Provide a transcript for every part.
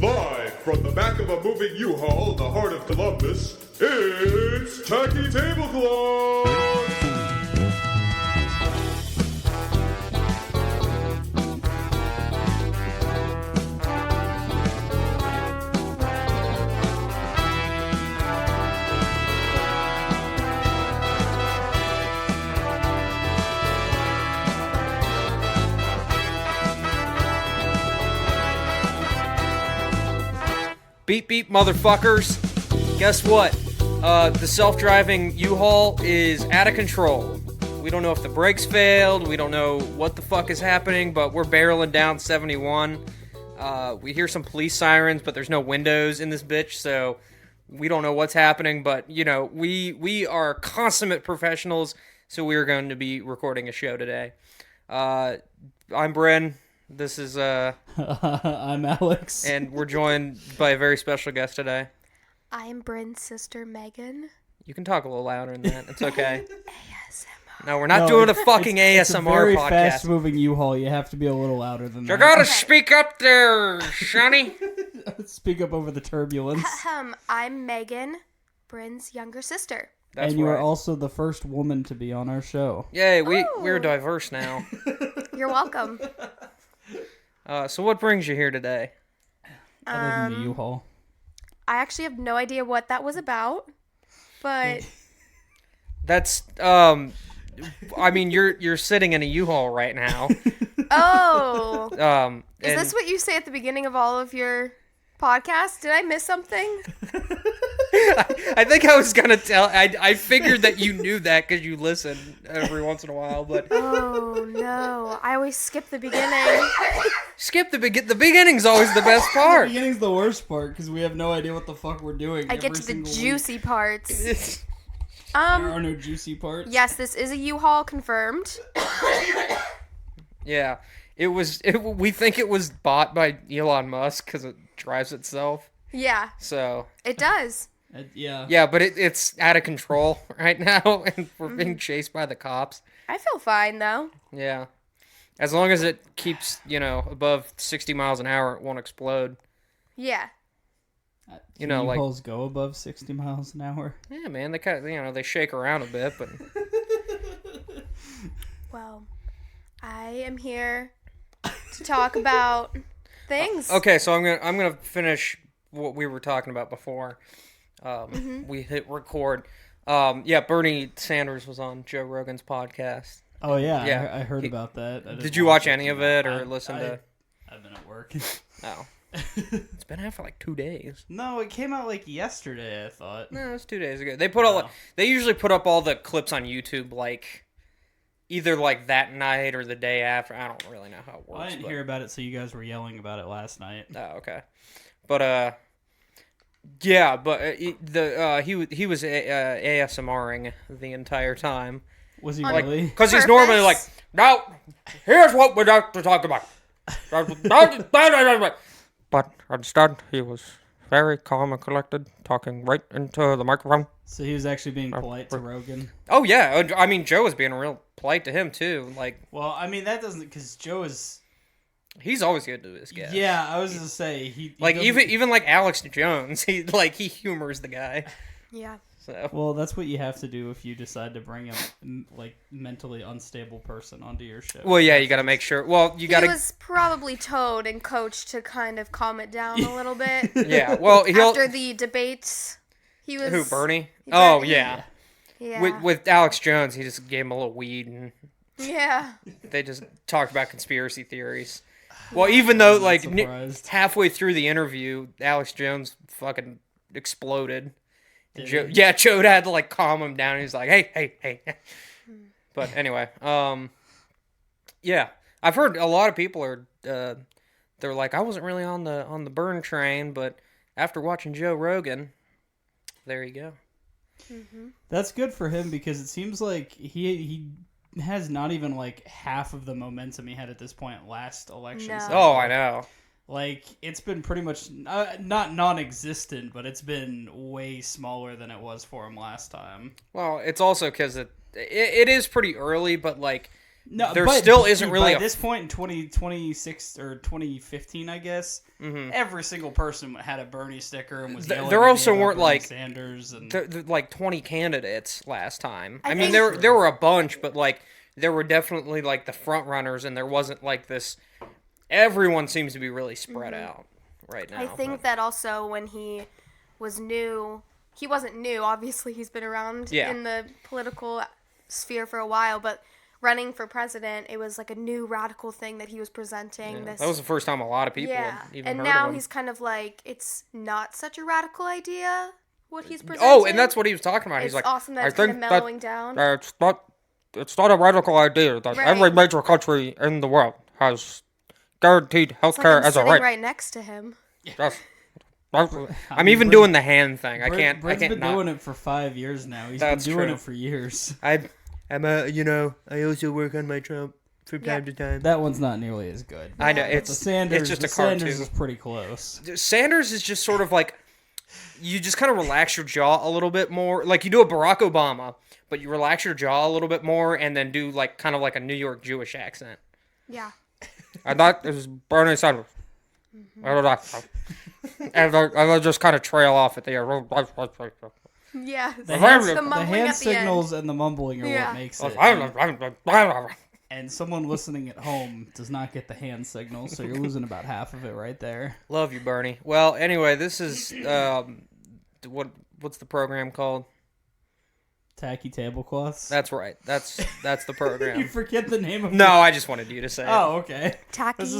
Live from the back of a moving U-Haul in the heart of Columbus, it's Tacky Tablecloths! Beep beep, motherfuckers. Guess what? The self-driving U-Haul is out of control. We don't know if the brakes failed. We don't know what the fuck is happening, but we're barreling down 71. We hear some police sirens, but there's no windows in this bitch, so we don't know what's happening. But, you know, we are consummate professionals, so we are going to be recording a show today. I'm Bryn. This is, I'm Alex. And we're joined by a very special guest today. I'm Bryn's sister, Meghann. You can talk a little louder than that. It's okay. ASMR. No, we're not doing a fucking ASMR it's a very podcast. fast-moving U-Haul. You have to be a little louder than that. You gotta speak up there, Sonny. Speak up over the turbulence. I'm Meghann, Bryn's younger sister. That's and you right. are also the first woman to be on our show. Yay, we're diverse now. You're welcome. So what brings you here today? Other than the U-Haul. I actually have no idea what that was about, but That's I mean you're sitting in a U-Haul right now. oh, is and this what you say at the beginning of all of your podcasts? Did I miss something? I think I was gonna tell. I figured that you knew that because you listen every once in a while, but Oh no, I always skip the beginning. skip the beginning's always the best The part. beginning's the worst part because we have no idea what the fuck we're doing. I get every to the single juicy parts. week. There are no juicy parts. Yes, this is a U-Haul confirmed. Yeah, we think it was bought by Elon Musk because it drives itself. Yeah, So it does. Yeah. yeah, but it's out of control right now, and we're being chased by the cops. I feel fine though. Yeah, as long as it keeps above 60 miles an hour, it won't explode. Yeah. You know, like U-Hauls go above 60 miles an hour. yeah, man, they kind of they shake around a bit, but Well, I am here to talk about things. okay. So I'm gonna finish what we were talking about before. We hit record. Yeah, Bernie Sanders was on Joe Rogan's podcast. Oh, yeah. Yeah. I heard about that. I didn't Did you watch it. any of it or listen to? I've been at work. Oh, it's been out for like 2 days. No, it came out like yesterday, I thought. No, it was 2 days ago. They put all. They usually put up all the clips on YouTube like either like that night or the day after. I don't really know how it works. I didn't hear about it, so you guys were yelling about it last night. Oh, okay. But yeah, but he was ASMRing the entire time. Was he Like- really? Because he's normally like, now, here's what we're going to talk about. But instead, he was very calm and collected, talking right into the microphone. So he was actually being polite to Rogan. Oh, yeah. I mean, Joe was being real polite to him, too. Like, Well, I mean, that doesn't... Because Joe is... he's always good to his guests. Yeah, I was going to say... He Like, doesn't- even like Alex Jones, he humors the guy. Yeah. So Well, that's what you have to do if you decide to bring a, like, mentally unstable person onto your show. well, yeah, you got to make sure. Well, you got He to. was probably told and coached to kind of calm it down a little bit. Yeah. Well, he'll. After the debates, he was... Who, Bernie? Bernie. Oh, yeah. Yeah. With Alex Jones, he just gave him a little weed, and Yeah. they just talked about conspiracy theories. Well, even though, I'm like, not surprised. halfway through the interview, Alex Jones fucking exploded. And Did he? Joe had to, like, calm him down. He's like, hey. But anyway, yeah. I've heard a lot of people are, they're like, I wasn't really on the burn train, but after watching Joe Rogan, there you go. That's good for him because it seems like he has not even, like, half of the momentum he had at this point last election No. cycle. Oh, I know. Like, it's been pretty much, not non-existent, but it's been way smaller than it was for him last time. Well, it's also because it is pretty early, but, like, No, there but still isn't dude, really by this point in 2026 or 2015, I guess, every single person had a Bernie sticker and was yelling. There at me also about weren't Bernie like Sanders and like 20 candidates last time. I mean, think- there were a bunch, but like there were definitely like the front runners, and there wasn't like this. Everyone seems to be really spread out right now. I think that also when he was new, he wasn't new. Obviously, he's been around Yeah. in the political sphere for a while, but running for president, it was like a new radical thing that he was presenting. This, that was the first time a lot of people yeah, had even and heard now of him. he's kind of like, it's not such a radical idea what he's presenting. Oh, and that's what he was talking about. It's He's like, awesome that I it's kind of think mellowing down. it's not a radical idea that Right. every major country in the world has guaranteed health It's like care I'm as a sitting right. right next to him. Yes. I'm mean, even Bryn- doing the hand thing. I can't been not. doing it for 5 years now. He's That's been doing true. it for years. I'm I also work on my Trump from time to time. That one's not nearly as good. I know But it's the Sanders, just the a cartoon. Sanders is pretty close. Sanders is just sort of like you just kind of relax your jaw a little bit more. Like you do a Barack Obama, but you relax your jaw a little bit more and then do like kind of like a New York Jewish accent. Yeah. I thought this was Bernie Sanders. I don't know. And I just kind of trail off at the end. Yeah. The, The hand, mumbling the hand at the end. signals and the mumbling are Yeah. what makes it. And someone listening at home does not get the hand signals, so you're losing about half of it right there. Love you, Bernie. Well, anyway, this is what's the program called? Tacky Tablecloths. That's right. That's the You program. forget the name of No, I just wanted you to say it. Oh, okay. Tacky This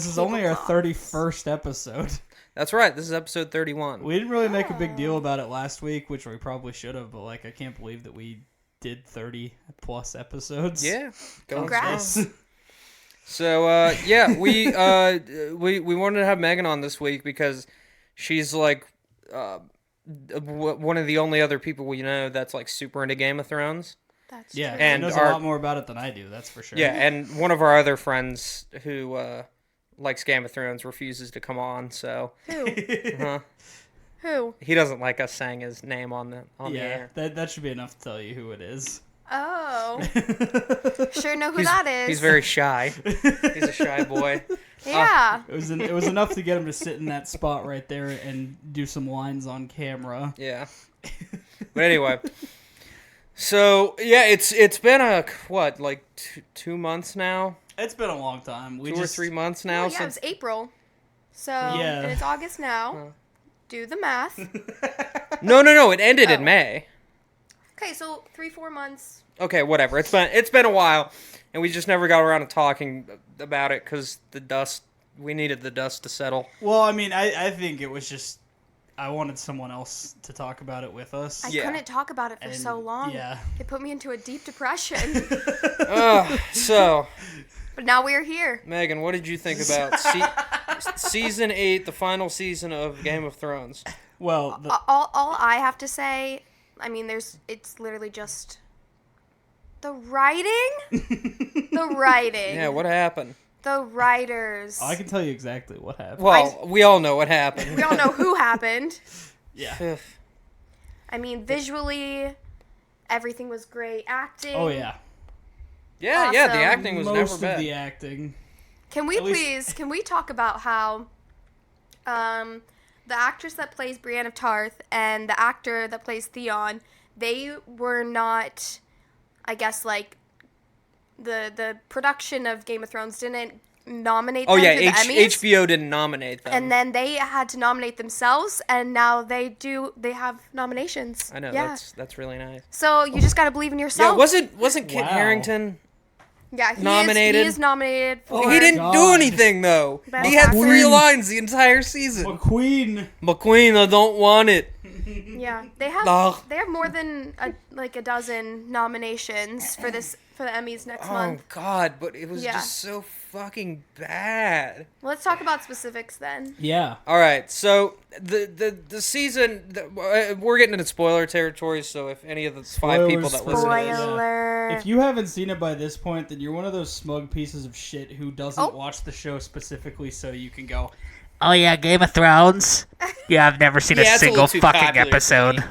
is only our Tablecloths. 31st episode. That's right. This is episode 31. We didn't really make a big deal about it last week, which we probably should have, but like I can't believe that we did 30 plus episodes. Yeah. Going Congrats. strong. So yeah, we wanted to have Meghann on this week because she's like one of the only other people we know that's like super into Game of Thrones. That's Yeah, true. And she knows our- a lot more about it than I do, that's for sure. Yeah, and one of our other friends who likes Game of Thrones refuses to come on, so Who? uh, Who? he doesn't like us saying his name on the Yeah, air. that should be enough to tell you who it is. Oh. Sure know who that is. He's very shy. He's a shy boy. Yeah. It was enough to get him to sit in that spot right there and do some lines on camera. Yeah. But anyway, so yeah, it's been like 2 months now, It's been a long time. We 2 or 3 months now Oh, yeah, it since. was April. So, Yeah. and it's August now. Do the math. No, it ended in Oh. May. Okay, so 3-4 months. Okay, whatever. It's been a while, and we just never got around to talking about it because we needed the dust to settle. Well, I mean, I think it was just I wanted someone else to talk about it with us. I Yeah. couldn't talk about it for And, so long. yeah. It put me into a deep depression. So, But now we're here. Meghann, what did you think about season 8, the final season of Game of Thrones? Well, All I have to say, I mean, it's literally just the writing. The writing. Yeah, what happened? The writers. I can tell you exactly what happened. Well, we all know what happened. We all know who happened. Yeah. I mean, visually, everything was great. Acting. Oh yeah. Yeah, the Awesome. acting was Most never of bad. the acting. Can we At least- can we talk about how the actress that plays Brienne of Tarth and the actor that plays Theon, they were not, I guess, like, the production of Game of Thrones didn't nominate them Oh yeah, to the Emmys. HBO didn't nominate them. And then they had to nominate themselves, and now they have nominations. I know Yeah. that's really nice. So you just gotta believe in Yeah, yourself. wasn't Kit Wow. Harrington? Yeah, he nominated? He is nominated for. He didn't do God. anything though. Best He had actor. 3 lines the entire season. McQueen. McQueen, I don't want it. Yeah, they have Ugh. more than a dozen nominations for the Emmys next Oh month. God, but it was Yeah. just so fucking bad. Let's talk about specifics then. Yeah. All right, so the season we're getting into spoiler territory. So if any of the 5 people that listen to this, Spoiler. If you haven't seen it by this point, then you're one of those smug pieces of shit who doesn't Oh. watch the show specifically so you can go, Oh yeah, Game of Thrones? Yeah, I've never seen Yeah, a it's a single little too fucking popular for episode. me.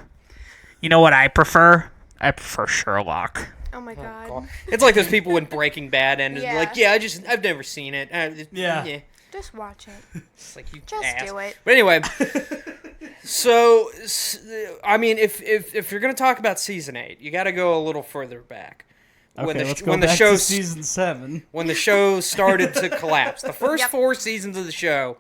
You know what I prefer? I prefer Sherlock. Oh Oh my god. God. It's like those people when Breaking Bad ended. Yeah. Like, yeah, I've never seen it. Yeah. Just watch it. It's like you Just ass. do it. But anyway, so I mean, if you're gonna talk about season 8, you got to go a little further back. Okay, let's go back to season 7. When the show started to collapse, the first Yep. 4 seasons of the show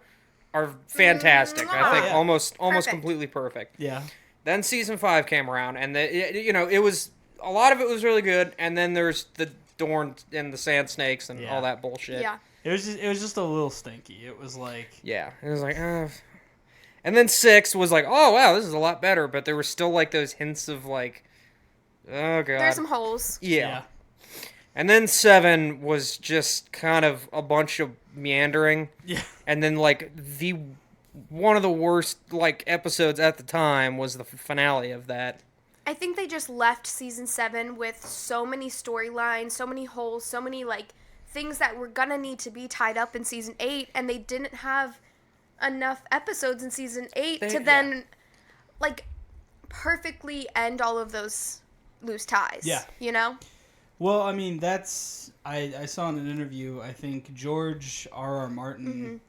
are fantastic. I think Yeah. almost Perfect. completely perfect. Yeah. Then season 5 came around, and it was a lot of it was really good, and then there's the Dorn and the Sand Snakes and Yeah. all that bullshit. Yeah. It was just a little stinky. It was like, Yeah, it was like, and then 6 was like, oh wow, this is a lot better, but there were still like those hints of like, oh god, There's some holes. yeah. And then 7 was just kind of a bunch of meandering, Yeah. and then like one of the worst like episodes at the time was the finale of that. I think they just left season 7 with so many storylines, so many holes, so many like things that were gonna need to be tied up in season 8, and they didn't have enough episodes in season 8 to then like perfectly end all of those loose ties. Yeah. You know? Well, I mean, I saw in an interview, I think George R.R. Martin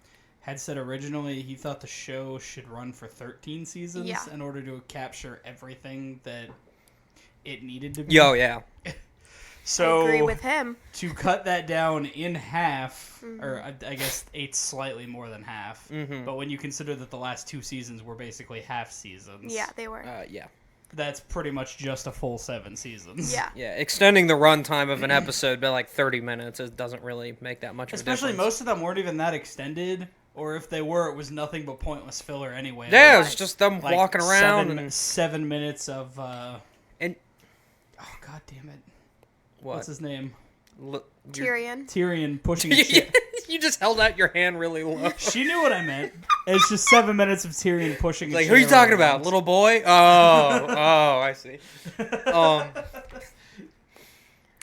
had said originally he thought the show should run for 13 seasons Yeah. in order to capture everything that it needed to be. Yo, yeah. So I agree with him. to cut that down in half, or I guess 8's slightly more than half, but when you consider that the last 2 seasons were basically half seasons, Yeah, they were. Yeah. that's pretty much just a full 7 seasons. Yeah. Yeah, extending the runtime of an episode by like 30 minutes it doesn't really make that much of a Especially difference. most of them weren't even that extended, or if they were, it was nothing but pointless filler anyway. Yeah, it Like, was just them like walking around 7 minutes of and oh god damn it, what? what's his name? Tyrion. Tyrion pushing his shit. You just held out your hand really low. She knew what I meant. It's just 7 minutes of Tyrion pushing. Like, a who are you chair talking around. about? Little boy? Oh, I see.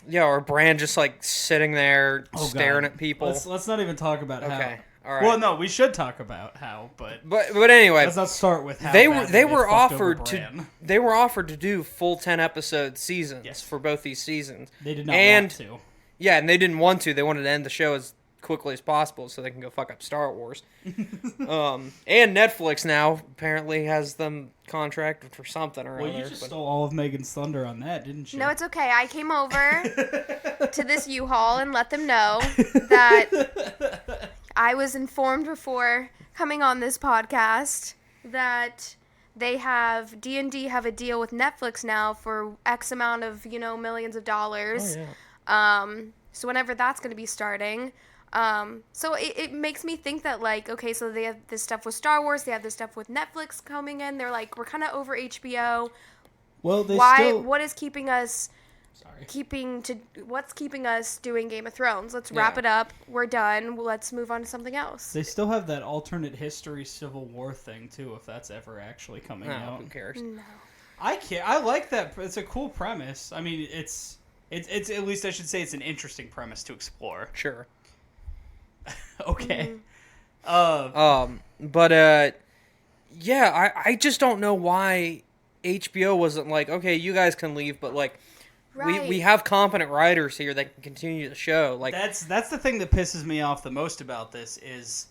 Yeah, or Bran just like sitting there Oh, staring God. at people. Let's not even talk about how. Okay, all right. Well, no, we should talk about how, but but anyway, let's not start with how they badly were fucked over offered to Bran. they were offered to do full 10 episode seasons Yes. for both these seasons. They did not and, want to. Yeah, and they didn't want to. They wanted to end the show as quickly as possible so they can go fuck up Star Wars. And Netflix now apparently has them contracted for something or Well, other. you just but- stole all of Megan's thunder on that, didn't you? No, it's okay. I came over to this U-Haul and let them know that I was informed before coming on this podcast that they have D&D have a deal with Netflix now for X amount of, millions of dollars. Oh, yeah. So whenever that's going to be starting. So it makes me think that, like, okay, so they have this stuff with Star Wars, they have this stuff with Netflix coming in. They're like, we're kind of over HBO. Well, they Why? still. What is keeping us Sorry. what's keeping us doing Game of Thrones? Let's wrap Yeah. it up. We're done. Let's move on to something else. They still have that alternate history Civil War thing too, if that's ever actually coming No, out. who cares? No. I can't. I like that. It's a cool premise. I mean, it's at least I should say it's an interesting premise to explore. Sure. Okay. But yeah, I just don't know why HBO wasn't like, okay, you guys can leave, but like Right. we have competent writers here that can continue the show. Like That's the thing that pisses me off the most about this is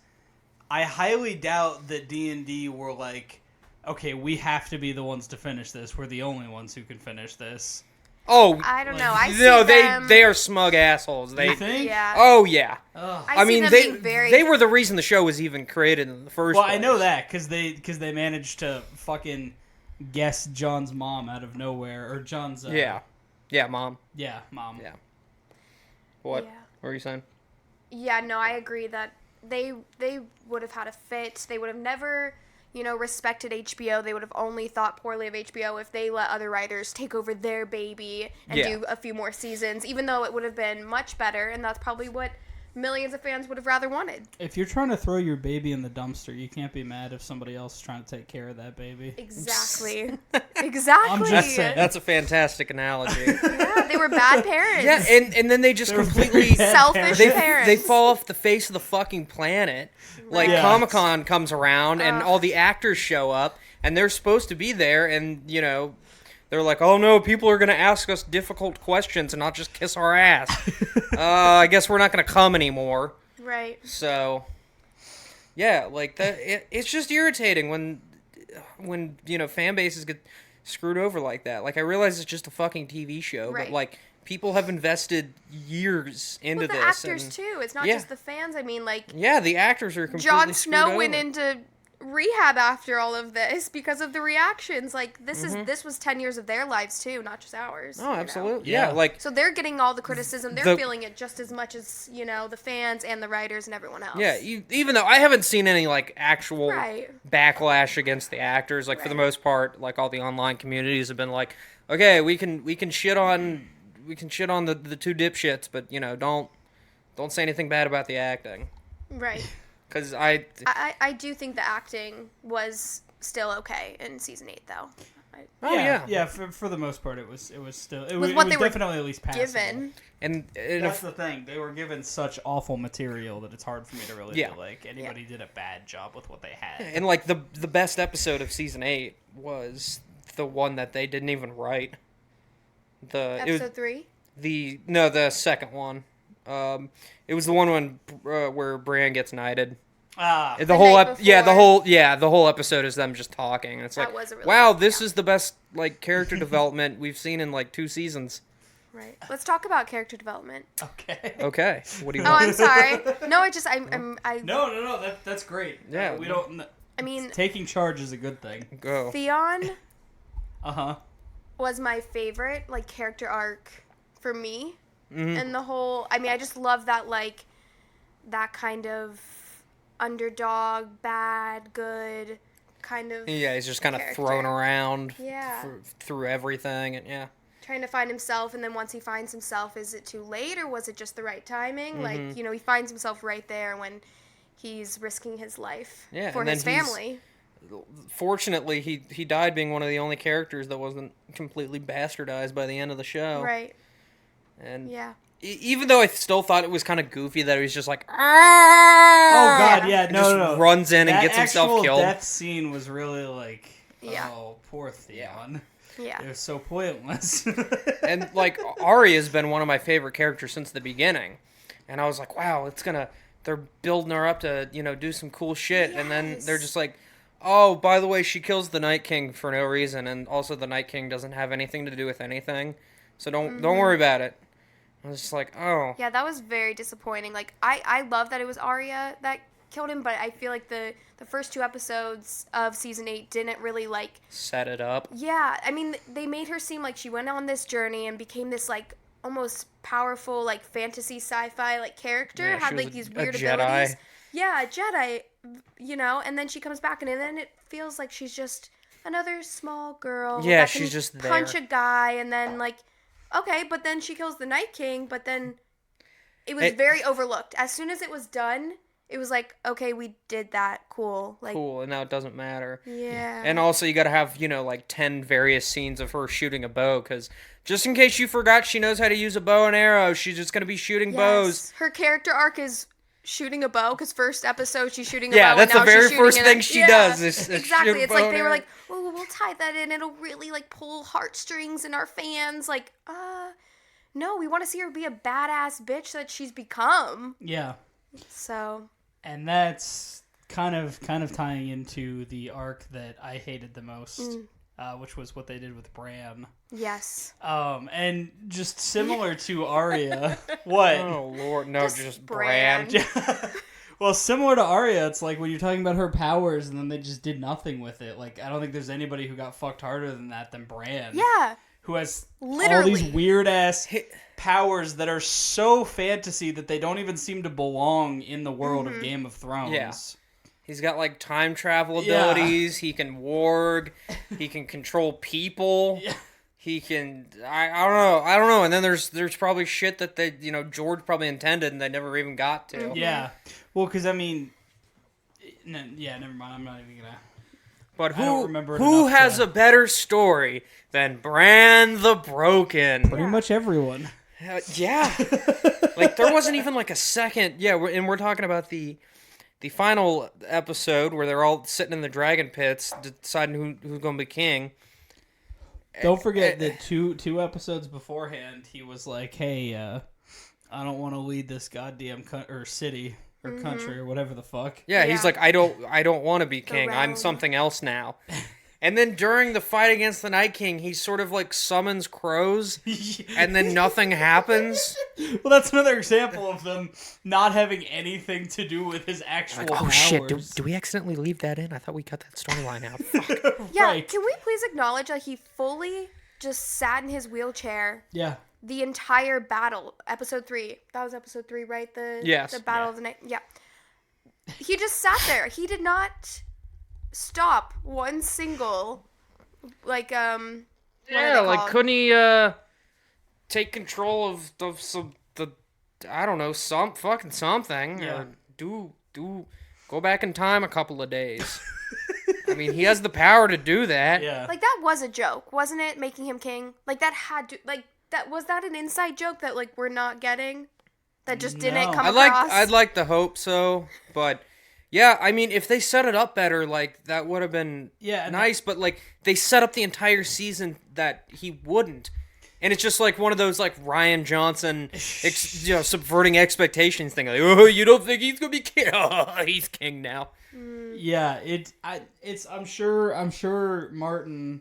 I highly doubt that D&D were like, okay, we have to be the ones to finish this. We're the only ones who can finish this. oh I don't Like, know. I see no, them. they are smug assholes. They You think? Yeah. oh yeah. Ugh. I see mean them they being very. they were the reason the show was even created in the first Well, place. I know that because they managed to fucking guess John's mom out of nowhere, or John's Yeah, mom. mom. Yeah. What? Yeah. What were you saying? Yeah, no, I agree that they would have had a fit. They would have never, respected HBO. They would have only thought poorly of HBO if they let other writers take over their baby and Yeah. do a few more seasons, even though it would have been much better, and that's probably what millions of fans would have rather wanted. If you're trying to throw your baby in the dumpster, you can't be mad if somebody else is trying to take care of that baby. Exactly. Exactly. I'm just saying. That's a fantastic analogy. Yeah, they were bad parents. Yeah, and then they just They were completely very bad Selfish they, parents. they fall off the face of the fucking planet. Like Yeah. Comic-Con comes around and Ugh. all the actors show up and they're supposed to be there and They're like, oh no, people are gonna ask us difficult questions and not just kiss our ass. I guess we're not gonna come anymore. Right. So, yeah, like that. It's just irritating when fan bases get screwed over like that. Like I realize it's just a fucking TV show, Right. but like people have invested years into Well, the this. actors and, too. It's not yeah. just the fans. I mean, like Yeah, the actors are completely Jon screwed Snow over. went into rehab after all of this because of the reactions. Like this was 10 years of their lives too, not just ours. Oh, you know? absolutely. Yeah. Yeah, like So they're getting all the criticism. They're The- feeling it just as much as the fans and the writers and everyone else. yeah. Even though I haven't seen any like actual Right. backlash against the actors, like for the Right. most part, like all the online communities have been like, okay, we can shit on the two dipshits, but don't say anything bad about the acting, Right. because I do think the acting was still okay in season 8 though. Yeah, for the most part, it was still it was what they were definitely at least passable. Given. and That's the thing. They were given such awful material that it's hard for me to really Yeah. feel like anybody did a bad job with what they had. and like the best episode of season 8 was the one that they didn't even write. Episode 3? The second one. It was the one when where Bryn gets knighted. Ah, The whole night the whole episode is them just talking. It's That like, was a really wow, good- this yeah. is the best like character development we've seen in like 2 seasons. Right. Let's talk about character development. okay. Okay, what do you Oh, want? I'm sorry. No, I No, that's great. Yeah. We don't. I mean, Taking charge is a good thing. Go. Theon Uh-huh. was my favorite like character arc for me. Mm-hmm. And the whole I just love that like that kind of underdog, bad, good kind of Yeah, he's just kind of character. thrown around Yeah. through everything, and yeah. trying to find himself, and then once he finds himself, is it too late or was it just the right timing? Mm-hmm. Like, he finds himself right there when he's risking his life Yeah, for and his then he's- family. Fortunately, he died being one of the only characters that wasn't completely bastardized by the end of the show. Right. And Yeah. even though I still thought it was kind of goofy that he was just like, Oh oh God, yeah, and no, just no. runs in and That gets himself actual killed. death scene was really like, Yeah. oh, poor Theon. Yeah. It was so pointless. And like Arya's been one of my favorite characters since the beginning, and I was like, wow, they're building her up to do some cool shit, and then they're Yes. just like, oh, by the way, she kills the Night King for no reason, and also the Night King doesn't have anything to do with anything, so don't worry about it. I was just like, oh, Yeah, that was very disappointing. Like, I love that it was Arya that killed him, but I feel like the first 2 episodes of season 8 didn't really like. set it up. Yeah, I mean, they made her seem like she went on this journey and became this like almost powerful like fantasy sci-fi like character. Yeah, she had was like these a weird Jedi. abilities. Yeah, a Jedi, and then she comes back and then it feels like she's just another small girl. Yeah, that can she's just there. punch a guy and then like, okay, but then she kills the Night King, but then it was very overlooked. As soon as it was done, it was like, okay, we did that, cool. Like, Cool, and now it doesn't matter. yeah. And also, you gotta have, like 10 various scenes of her shooting a bow, because just in case you forgot she knows how to use a bow and arrow, she's just gonna be shooting bows. Her character arc is shooting a bow, because first episode she's shooting a Yeah, bow. that's and the now very she's shooting first an- thing she yeah, does is shoot exactly. a It's bow like and they were arrow. like, oh, we'll tie that in. It'll really like pull heartstrings in our fans. Like, no, we want to see her be a badass bitch that she's become. yeah. So And that's kind of tying into the arc that I hated the most, which was what they did with Bran. yes, And just similar to Arya. What? Oh, Lord, no, just Bran. Bran. Well, similar to Arya, it's like when you're talking about her powers and then they just did nothing with it. Like, I don't think there's anybody who got fucked harder than that than Bran. yeah, Who has Literally. all these weird-ass powers that are so fantasy that they don't even seem to belong in the world of Game of Thrones. Yeah. He's got, like, time travel Yeah. abilities, he can warg, he can control people, Yeah. he can, I don't know, and then there's probably shit that they, George probably intended and they never even got to. Yeah. Well, because, I mean... never mind. I'm not even gonna... But I don't who remember it who enough has to- a better story than Bran the Broken? Pretty much everyone. Yeah. Like, there wasn't even, like, a second... Yeah, we're talking about the final episode where they're all sitting in the dragon pits deciding who's going to be king. Don't forget that two episodes beforehand, he was like, "Hey, I don't want to lead this goddamn city or country or whatever the fuck." Yeah, he's like, I don't want to be king. I'm realm. something else now. And then during the fight against the Night King, he sort of like summons crows, and then nothing happens. Well, that's another example of them not having anything to do with his actual Like, oh powers. shit, do we accidentally leave that in? I thought we cut that storyline out. Fuck. Yeah, Right. can we please acknowledge that he fully just sat in his wheelchair Yeah. the entire battle? Episode 3. That was episode 3, right? Yes. The battle of the night. Yeah. He just sat there. He did not stop one single, like, what are Yeah, they like called? couldn't he take control of some I don't know, something Yeah. or do go back in time a couple of days. I mean, he has the power to do that. Yeah. Like, that was a joke, wasn't it? Making him king? Like, that had to, like, was that an inside joke that, like, we're not getting? That just didn't No. come I'd across? like to hope so, but yeah, I mean, if they set it up better, like that would have been nice. But like they set up the entire season that he wouldn't, and it's just like one of those like Ryan Johnson, subverting expectations thing. Like, oh, you don't think he's gonna be king? Oh, he's king now. Yeah, I'm sure Martin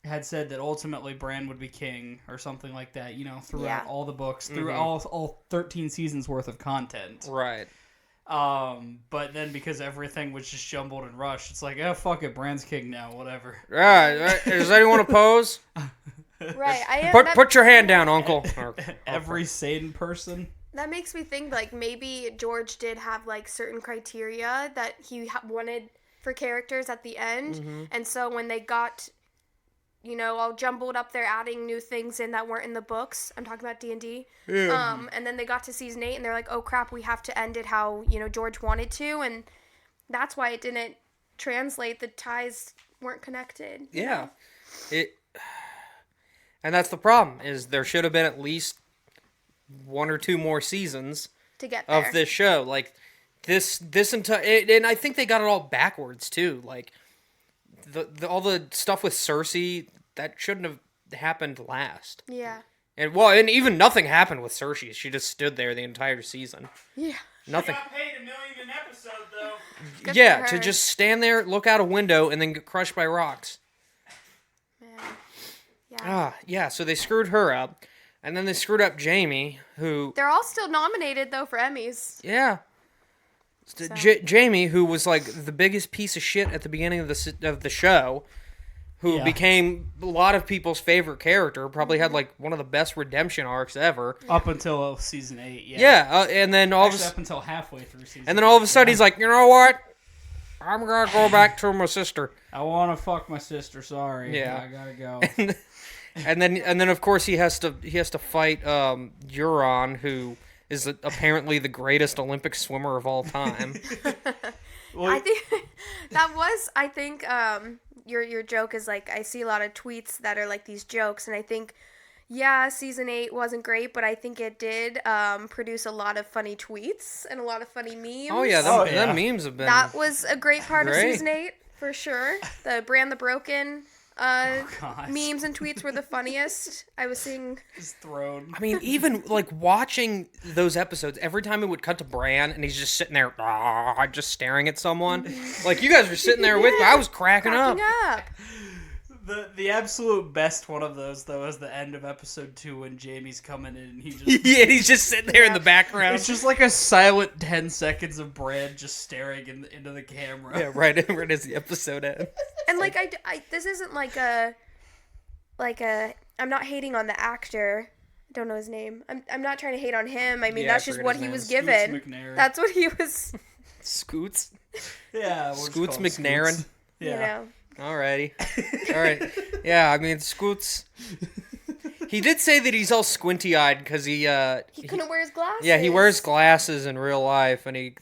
had said that ultimately Bran would be king or something like that, throughout all the books, through all 13 seasons worth of content. Right. But then because everything was just jumbled and rushed, it's like, oh, fuck it, Bran's king now, whatever. Right. Does anyone oppose? Right. I am. Put your hand down, Uncle. Every sane person. That makes me think, like, maybe George did have, like, certain criteria that he wanted for characters at the end. And so when they got, all jumbled up there, adding new things in that weren't in the books. I'm talking about D&D. And then they got to season 8, and they're like, oh, crap, we have to end it how, George wanted to. And that's why it didn't translate. The ties weren't connected. Yeah. And that's the problem, is there should have been at least 1 or 2 more seasons To get there. of this show. Like, this entire... And I think they got it all backwards, too. Like, all the stuff with Cersei, that shouldn't have happened last. Yeah. And even nothing happened with Cersei. She just stood there the entire season. Yeah. Nothing. paid $1 million an episode, though. Good Yeah, for to her. just stand there, look out a window, and then get crushed by rocks. Man. Yeah. Yeah, so they screwed her up. And then they screwed up Jamie, who... They're all still nominated, though, for Emmys. Yeah. Jamie, who was like the biggest piece of shit at the beginning of the show, who became a lot of people's favorite character, probably had like one of the best redemption arcs ever. Up until season 8, yeah. Yeah, and then up until halfway through season and then all of a sudden he's like, you know what? I'm gonna go back to my sister. I want to fuck my sister, sorry. Yeah. I gotta go. And then of course he has to fight Euron, who is apparently the greatest Olympic swimmer of all time. I think your joke is like, I see a lot of tweets that are like these jokes, and I think, yeah, season 8 wasn't great, but I think it did produce a lot of funny tweets and a lot of funny memes. Oh yeah, them memes have been... That was a great part of Great. season 8, for sure. The Bran the Broken memes and tweets were the funniest. I was seeing... His throne. I mean, even like watching those episodes, every time it would cut to Bran and he's just sitting there, just staring at someone. Like, you guys were sitting there with me. I was cracking up. The absolute best one of those, though, is the end of episode 2 when Jamie's coming in and he just... Yeah, he's just sitting there in the background. It's just like a silent 10 seconds of Bran just staring into the camera. Yeah, right as the episode ends. And like, I this isn't like a I'm not hating on the actor. I don't know his name. I'm not trying to hate on him. I mean, Yeah, I that's just forget what his he name. was Scoots given. McNair. That's what he was, Scoots? Yeah. we'll just Scoots call him McNairin? Scoots. you Yeah. know. Alrighty. Alright. Yeah, I mean, Scoots... He did say that he's all squinty-eyed because he Couldn't wear his glasses. Yeah, he wears glasses in real life, and he...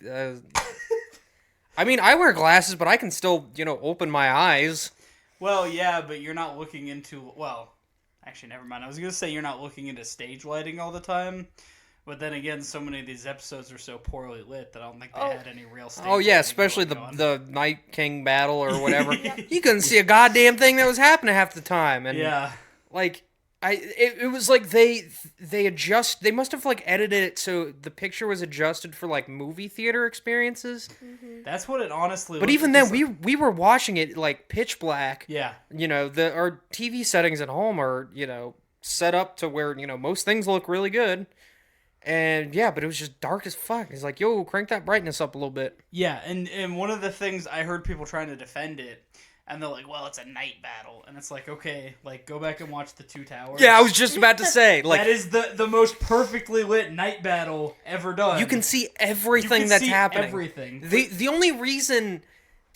I mean, I wear glasses, but I can still, open my eyes. Well, yeah, but you're not looking into... Well, actually, never mind. I was going to say you're not looking into stage lighting all the time, But then again, so many of these episodes are so poorly lit that I don't think they had any real stakes. Oh yeah, or anything especially going on. the Night King battle or whatever. You couldn't see a goddamn thing that was happening half the time, and Yeah. like it was like they must have like edited it so the picture was adjusted for like movie theater experiences. That's what it honestly But looked even like. then, we were watching it like pitch black. Yeah. You know, our TV settings at home are set up to where most things look really good. And yeah, but it was just dark as fuck. It's like, yo, crank that brightness up a little bit. Yeah, and one of the things I heard people trying to defend it, and they're like, well, it's a night battle. And it's like, okay, like, go back and watch the Two Towers. Yeah, I was just about to say, like, that is the most perfectly lit night battle ever done. you can see everything that's happening. Everything. The only reason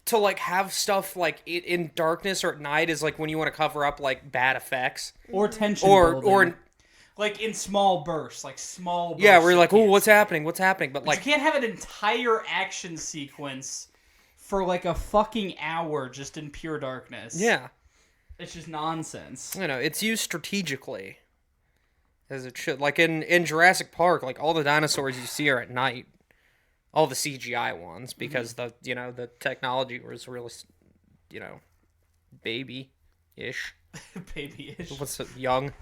to like have stuff like in darkness or at night is like when you want to cover up like bad effects Or tension or building. Like in small bursts, bursts. yeah, where you're like, you oh, can't what's see. happening? But But like, you can't have an entire action sequence for like a fucking hour just in pure darkness. yeah, It's just nonsense. it's used strategically as it should. Like in Jurassic Park, like all the dinosaurs you see are at night, all the CGI ones because the technology was really baby-ish. Baby-ish. What's it, young?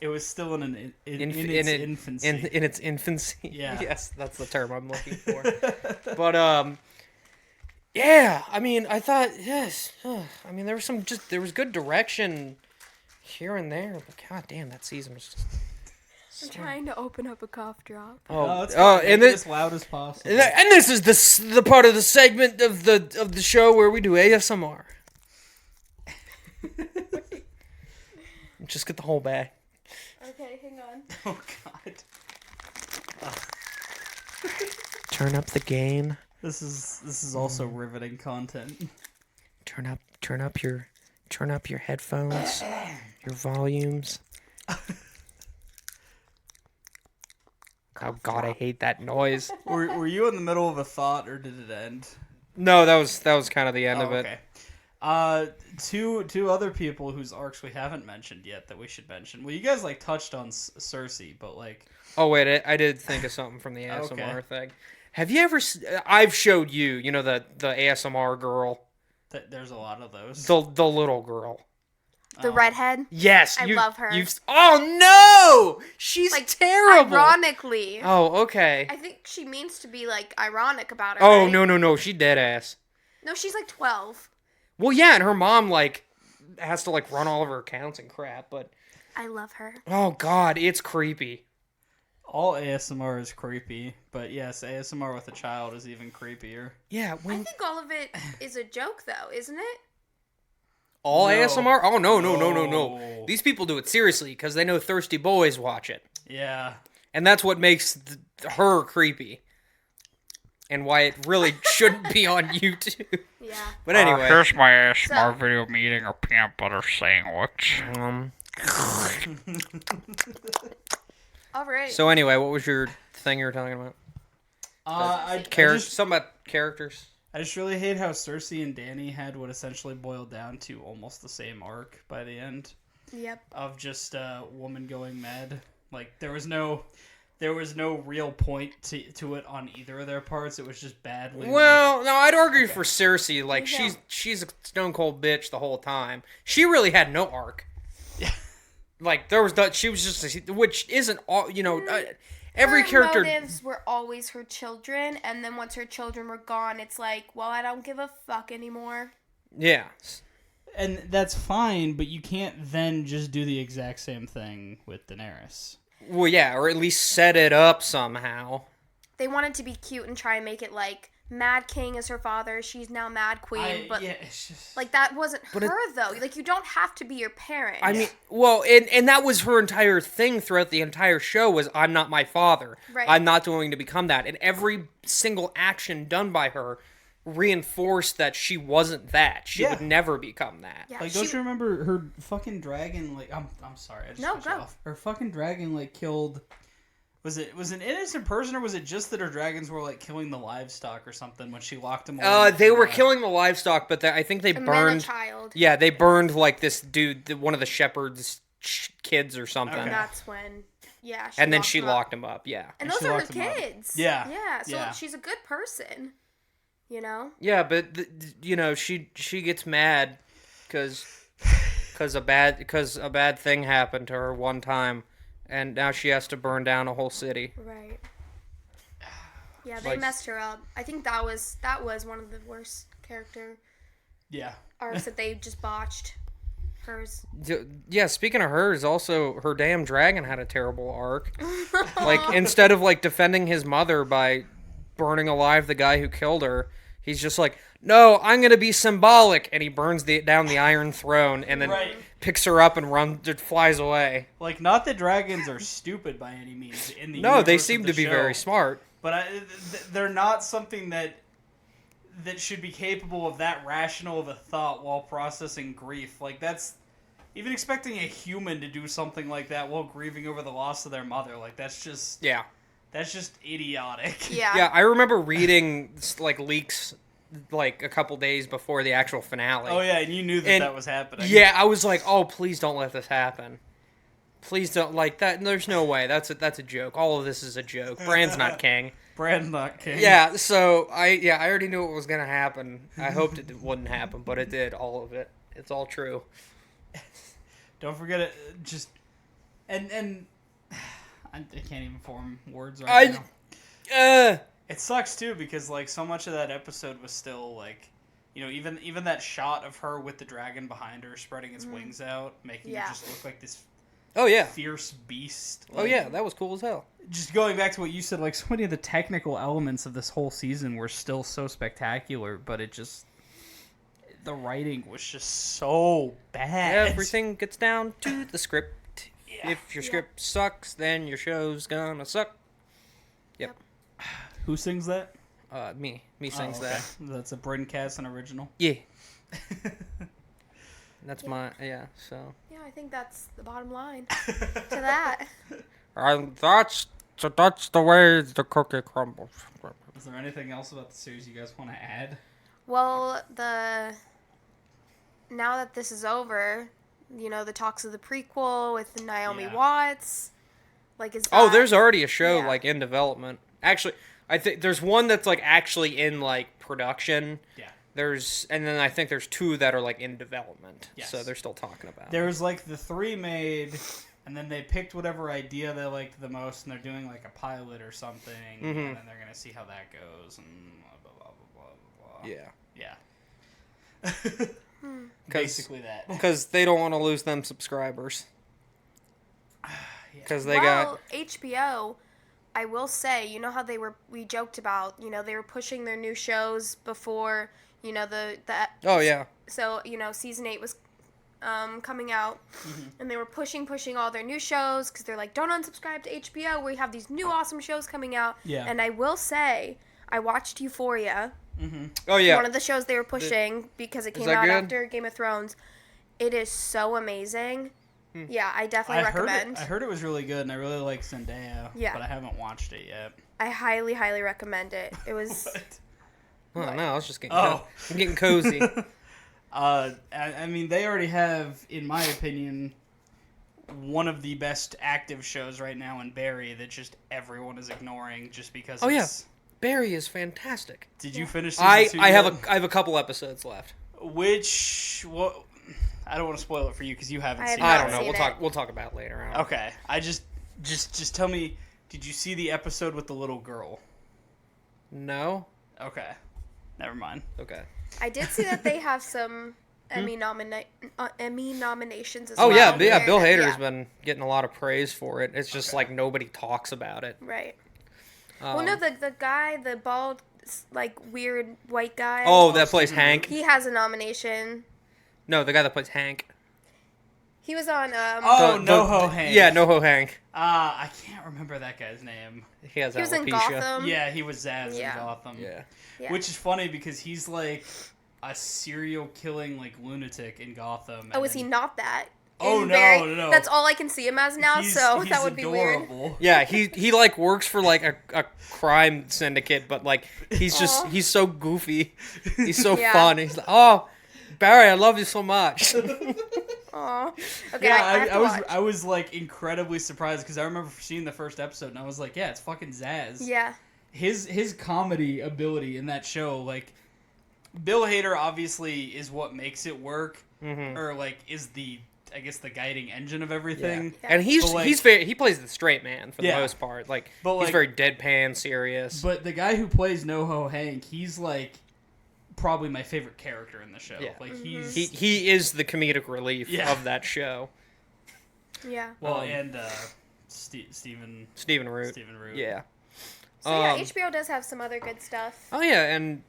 It was still in its infancy. In its infancy. Yeah. Yes, that's the term I'm looking for. But yeah. I mean, I thought yes. I mean, there was good direction here and there, but god damn, that season was just. I'm trying to open up a cough drop. It's fine. And Make it this as loud as possible. and this is the part of the segment of the show where we do ASMR. Just get the whole bag. Okay, hang on. Oh god. Turn up the gain. This is also riveting content. Turn up your headphones, your volumes. Oh god, I hate that noise. Were you in the middle of a thought or did it end? No, that was kind of the end of it. Okay. Two other people whose arcs we haven't mentioned yet that we should mention. Well, you guys like touched on Cersei, but like. Oh wait, I did think of something from the ASMR Okay. thing. Have you ever? I've showed you. You know the ASMR girl, There's a lot of those. the little girl. The redhead. Yes, I love her. Oh no, she's Like terrible. Ironically. Oh okay. I think she means to be like ironic about it. Oh right? no, she dead ass. No, she's like 12. Well, yeah, and her mom like has to like run all of her accounts and crap. But I love her. oh god, it's creepy. All ASMR is creepy, but yes, ASMR with a child is even creepier. Yeah, I when think all of it is a joke, though, isn't it? all No. ASMR. Oh no. No. These people do it seriously because they know thirsty boys watch it. Yeah. And that's what makes her creepy. And why it really shouldn't be on YouTube. Yeah. But anyway. Here's my ASMR So- video of me eating a peanut butter sandwich. All right. So anyway, what was your thing you were talking about? I Something about characters. I just really hate how Cersei and Dany had what essentially boiled down to almost the same arc by the end Yep. of just a woman going mad. Like there was no real point to it on either of their parts. It was just badly. Well, no, I'd argue for Cersei. Like Yeah. she's a stone cold bitch the whole time. She really had no arc. Like there was she was just which isn't all every Her character. motives were always her children, and then once her children were gone, it's like, well, I don't give a fuck anymore. Yeah. And that's fine, but you can't then just do the exact same thing with Daenerys. Well, yeah, or at least set it up somehow. They wanted to be cute and try and make it like Mad King is her father, she's now Mad Queen, but it's just like that wasn't But her though. Like you don't have to be your parent. I mean, well, and that was her entire thing throughout the entire show was I'm not my father. Right. I'm not going to become that. And every single action done by her reinforced that she wasn't that. She Yeah. would never become that. yeah, like, don't you remember her fucking dragon? Like, I'm sorry, I just No, cut you go. off. Her fucking dragon like killed. Was it an innocent person or was it just that her dragons were like killing the livestock or something when she locked them? They were killing the livestock, but I think they and then a burned. child. Yeah, they burned like this dude, one of the shepherd's kids or something. Okay. And that's when Yeah. and then locked she him locked him up. Yeah. And And those she are her locked him up. kids. Yeah. Yeah. So Yeah. she's a good person. You know. Yeah, but she gets mad because a bad thing happened to her one time, and now she has to burn down a whole city. Right. Yeah, they messed her up. I think that was one of the worst character Yeah. arcs that they just botched. Hers. Yeah, speaking of hers, also her damn dragon had a terrible arc. Like, instead of like defending his mother by burning alive the guy who killed her, he's just like, no, I'm gonna be symbolic, and he burns down the Iron Throne, and then picks her up and flies away. Like, not that dragons are stupid by any means. In the No, they universe of seem the to be show, very smart. but they're not something that should be capable of that rational of a thought while processing grief. Like, that's even expecting a human to do something like that while grieving over the loss of their mother. Like, that's just idiotic. Yeah. Yeah, I remember reading like leaks like a couple days before the actual finale. Oh yeah, and you knew that was happening. Yeah, I was like, oh, please don't let this happen. Please don't, like, that. There's no way. That's a joke. All of this is a joke. Bran's not king. Bran's not king. Yeah, so I already knew what was gonna happen. I hoped it wouldn't happen, but it did. All of it. It's all true. Don't forget it. Just and I can't even form words right now. It sucks too because like so much of that episode was still like, you know, even that shot of her with the dragon behind her spreading its wings out, making it just look like this Oh yeah. fierce beast. Oh Like, yeah, that was cool as hell. just going back to what you said, like so many of the technical elements of this whole season were still so spectacular, but it just the writing was just so bad. Everything gets down to the script. Yeah. If your script sucks, then your show's gonna suck. Yep. Who sings that? Me sings that. That's a Bryn Casson original. Yeah. That's my so. Yeah, I think that's the bottom line to that. That's the way the cookie crumbles. Is there anything else about the series you guys want to add? Well, now that this is over, you know, the talks of the prequel with Naomi Watts, like, is that... Oh, there's already a show Yeah. like in development. Actually, I think there's one that's like actually in like production. Yeah. And then I think there's two that are like in development. Yes. So they're still talking about it. There was like the three made, and then they picked whatever idea they liked the most, and they're doing like a pilot or something, and then they're gonna see how that goes, and blah blah blah blah blah. Yeah. Yeah. Basically that. Because they don't want to lose them subscribers. Because they well, got... HBO, I will say, you know how we joked about, you know, they were pushing their new shows before, you know, the Oh, yeah. so, you know, season 8 was coming out, and they were pushing all their new shows, because they're like, don't unsubscribe to HBO, we have these new awesome shows coming out. Yeah. And I will say, I watched Euphoria, Oh, yeah. one of the shows they were pushing, because it came that out good? after Game of Thrones. It is so amazing. Yeah, I definitely recommend. I heard it was really good, and I really like Zendaya. Yeah. But I haven't watched it yet. I highly, highly recommend it. It was... Oh, no, I was just getting, Oh. I'm getting cozy. I mean, they already have, in my opinion, one of the best active shows right now in Barry that just everyone is ignoring just because. Oh, yeah. it's... Barry is fantastic. Did you finish? Season I 2 have yet? I have a couple episodes left. What? I don't want to spoil it for you because you haven't I have seen I it. don't know. seen it. We'll talk about it later on. Okay, I just tell me. Did you see the episode with the little girl? No. Okay, never mind. Okay. I did see that they have some Emmy nominations as Oh well. yeah, Bill And, Hader's been getting a lot of praise for it. It's just like nobody talks about it. Right. Well, no, the guy, the bald, like, weird white guy. Oh, that plays Hank. He has a nomination. No, the guy that plays Hank. He was on, Oh, NoHo Hank. Yeah, NoHo Hank. I can't remember that guy's name. He has he was in alopecia. Gotham. Yeah, he was Zaz Yeah. in Gotham. Yeah. Yeah. Which is funny because he's like a serial killing like lunatic in Gotham. Oh, and is he then- not that? Oh, In no, Barry? no. That's all I can see him as now, so he's that would be weird. adorable. Yeah, he like works for like a crime syndicate, but like he's just he's so goofy. He's so Yeah. fun. He's like, oh, Barry, I love you so much. Aw. Okay, Yeah, I have to watch. I was like incredibly surprised because I remember seeing the first episode and I was like, yeah, it's fucking Zaz. Yeah. His comedy ability in that show, like Bill Hader obviously is what makes it work, or like is the guiding engine of everything. Yeah. And he plays the straight man for the Yeah. most part. Like, But, he's like- very deadpan, serious. But the guy who plays NoHo Hank, he's like probably my favorite character in the show. Yeah. Like he is the comedic relief Yeah. of that show. Yeah. well, and Stephen Root. Yeah. So yeah, HBO does have some other good stuff. Oh yeah, and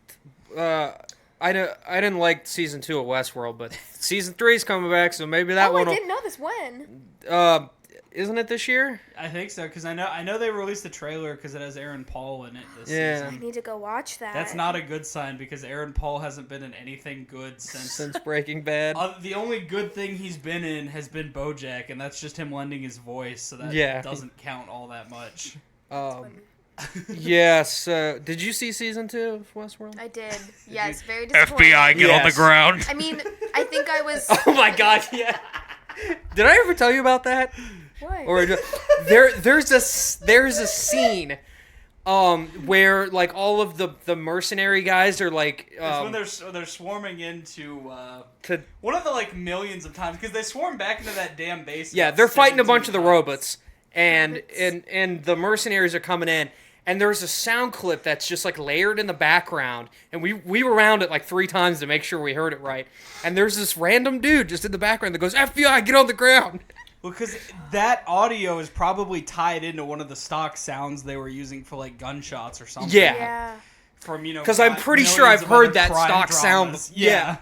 I didn't like season 2 of Westworld, but season 3 is coming back, so maybe that I one. didn't know this. When? Isn't it this year? I think so because I know they released the trailer because it has Aaron Paul in it this Yeah. season. I need to go watch that. That's not a good sign because Aaron Paul hasn't been in anything good since. Since Breaking Bad. The only good thing he's been in has been BoJack, and that's just him lending his voice, so that Yeah. doesn't count all that much. Yes. Did you see season 2 of Westworld? I did. Yes, very disappointing. FBI, get on the Yes. ground. I mean, I think I was. Oh my god, yeah. Did I ever tell you about that? What? Or there's a scene where like all of the mercenary guys are like It's when they're swarming into to one of the like millions of times because they swarm back into that damn base. yeah, about they're fighting a 17 bunch of the times. robots and the mercenaries are coming in. And there's a sound clip that's just like layered in the background, and we rewound it like 3 times to make sure we heard it right. And there's this random dude just in the background that goes, "FBI, get on the ground!" Well, because that audio is probably tied into one of the stock sounds they were using for like gunshots or something. Yeah, Yeah. From 'Cause I'm pretty sure millions I've of other heard that crime stock sound. dramas. Yeah.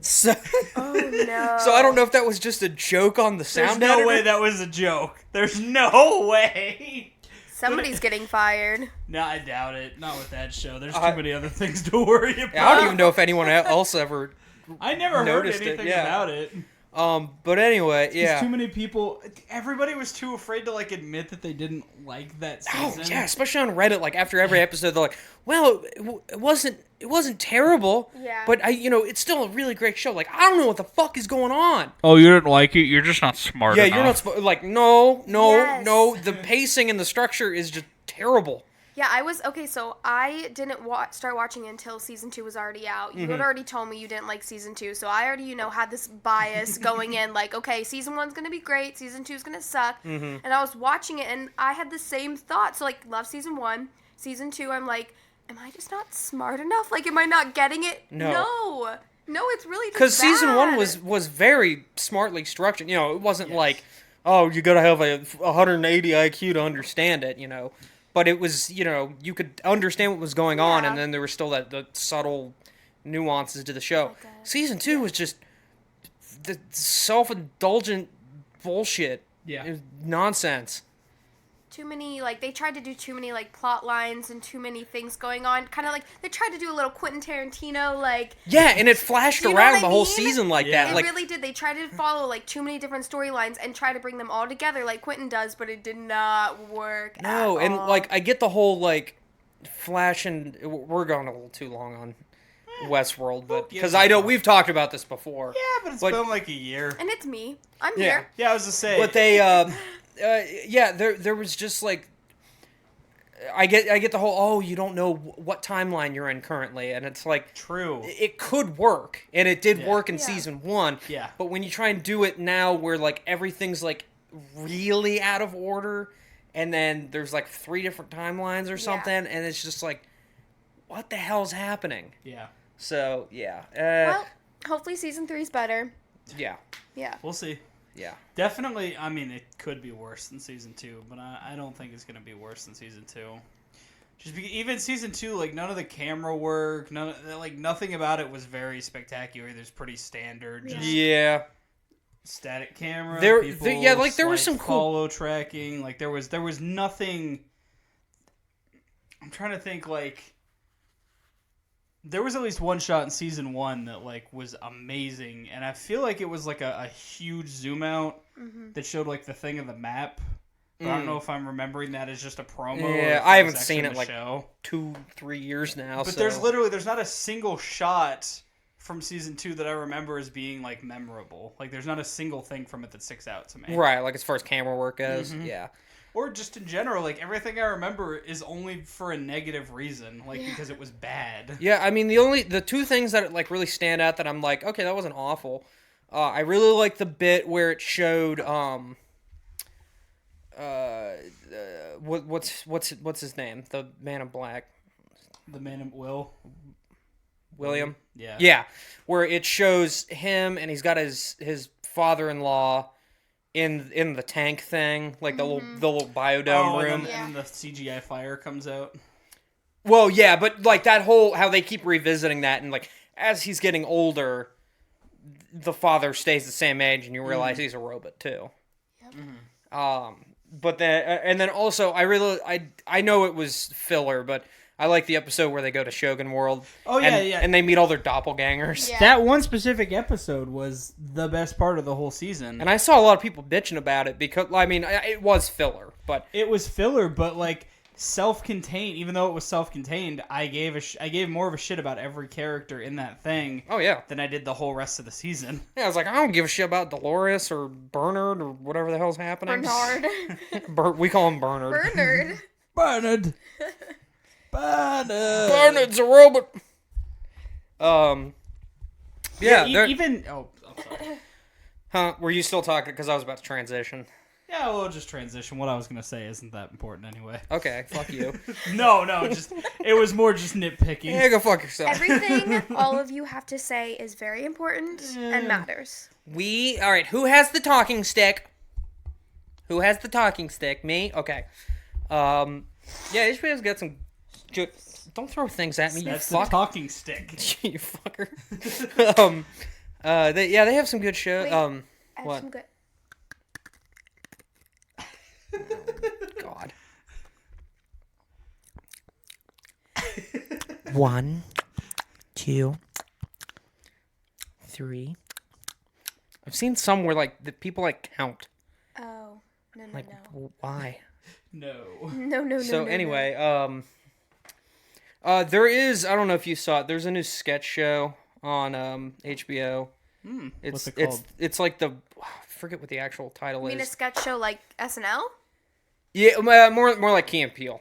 So, Oh no. so I don't know if that was just a joke on the There's sound no editor. way that was a joke. There's no way. Somebody's getting fired. No, I doubt it. Not with that show. There's too many other things to worry about. I don't even know if anyone else ever. I never heard noticed it, anything yeah. about it. But anyway, There's yeah. too many people. Everybody was too afraid to like admit that they didn't like that season. Oh yeah, especially on Reddit. Like after every episode, they're like, "Well, it wasn't terrible, Yeah. but it's still a really great show." Like I don't know what the fuck is going on. Oh, you didn't like it? You're just not smart Yeah, enough. you're not like no. Yes. The pacing and the structure is just terrible. Yeah, I was okay. So I didn't start watching until season 2 was already out. You had already told me you didn't like season 2, so I already had this bias going in. Like, okay, season 1's gonna be great, season 2's gonna suck, and I was watching it, and I had the same thought. So like, love season 1, season 2. I'm like, am I just not smart enough? Like, am I not getting it? No. No, it's really just Because season 1 bad. was very smartly structured. It wasn't like, oh, you gotta have a 180 IQ to understand it. But it was, you could understand what was going on, Yeah. and then there was still the subtle nuances to the show. Like that. Season 2 was just the self-indulgent bullshit. Yeah. It was nonsense. Too many, like, they tried to do too many, like, plot lines and too many things going on. Kind of like, they tried to do a little Quentin Tarantino, like... Yeah, and it flashed You know around what I the whole mean? season like Yeah. that. It Like, really did. They tried to follow, like, too many different storylines and try to bring them all together like Quentin does, but it did not work no, at and, all. like, I get the whole, like, flash and... We're going a little too long on Westworld, but... gives Because a I know fuck? we've talked about this before. Yeah, but it's been like a year. And it's me. I'm Yeah. here. Yeah, I was to say. But they, yeah, there was just like, I get the whole, oh, you don't know what timeline you're in currently, and it's like, True. it could work, and it did Yeah. work in Yeah. season 1. Yeah. But when you try and do it now, where like everything's like really out of order, and then there's like 3 different timelines or something, and it's just like, what the hell's happening? Yeah. So yeah, Well, hopefully season 3's better. yeah, Yeah. We'll see. yeah. Definitely, I mean, it could be worse than season 2, but I don't think it's going to be worse than season 2. Just because even season 2, like, none of the camera work, nothing about it was very spectacular. It was pretty standard. Just Yeah. static camera. There people, there was slight some cool. follow tracking. Like, there was nothing. I'm trying to think, like, there was at least one shot in season 1 that like was amazing, and I feel like it was like a huge zoom out that showed like the thing of the map. But I don't know if I'm remembering that as just a promo. or Yeah, if I it haven't was actually seen in it the like show. 2-3 years now. But so. there's not a single shot from season 2 that I remember as being like memorable. Like there's not a single thing from it that sticks out to me. Right, like as far as camera work goes, yeah. Or just in general, like everything I remember is only for a negative reason, like because it was bad. Yeah, I mean the two things that like really stand out that I'm like, okay, that wasn't awful. I really like the bit where it showed what's his name? The Man in Black. The Man in William. Yeah. Yeah, where it shows him and he's got his father-in-law in the tank thing, like the little biodome room. And then the CGI fire comes out. Well, yeah, but like that whole how they keep revisiting that, and like as he's getting older, the father stays the same age, and you realize he's a robot too. Yep. But then and then also I know it was filler, but I like the episode where they go to Shogun World. Oh yeah, yeah, and they meet all their doppelgangers. Yeah. That one specific episode was the best part of the whole season. And I saw a lot of people bitching about it because I mean it was filler, but it was filler, but like self-contained. Even though it was self-contained, I gave more of a shit about every character in that thing. Oh yeah, than I did the whole rest of the season. Yeah, I was like, I don't give a shit about Dolores or Bernard or whatever the hell's happening. Bernard. We call him Bernard. Bernard. Bernard's a robot. Yeah. Even. Oh, I'm sorry. Huh? Were you still talking? Because I was about to transition. Yeah, we'll just transition. What I was gonna say isn't that important anyway. Okay, fuck you. No, just it was more just nitpicking. Yeah, go fuck yourself. Everything all of you have to say is very important and matters. All right. Who has the talking stick? Who has the talking stick? Me. Okay. Yeah, HBO's got some. Don't throw things at me, That's you fuck. the talking stick. You fucker. They have some good shows. Wait, I have what? some good. God. 1, 2, 3. I've seen some where like the people like count. Oh, no. Why? No. So anyway, there is. I don't know if you saw it. There's a new sketch show on HBO. What's it called? It's like I forget what the actual title You mean a is. sketch show like SNL? Yeah, more like Key and Peele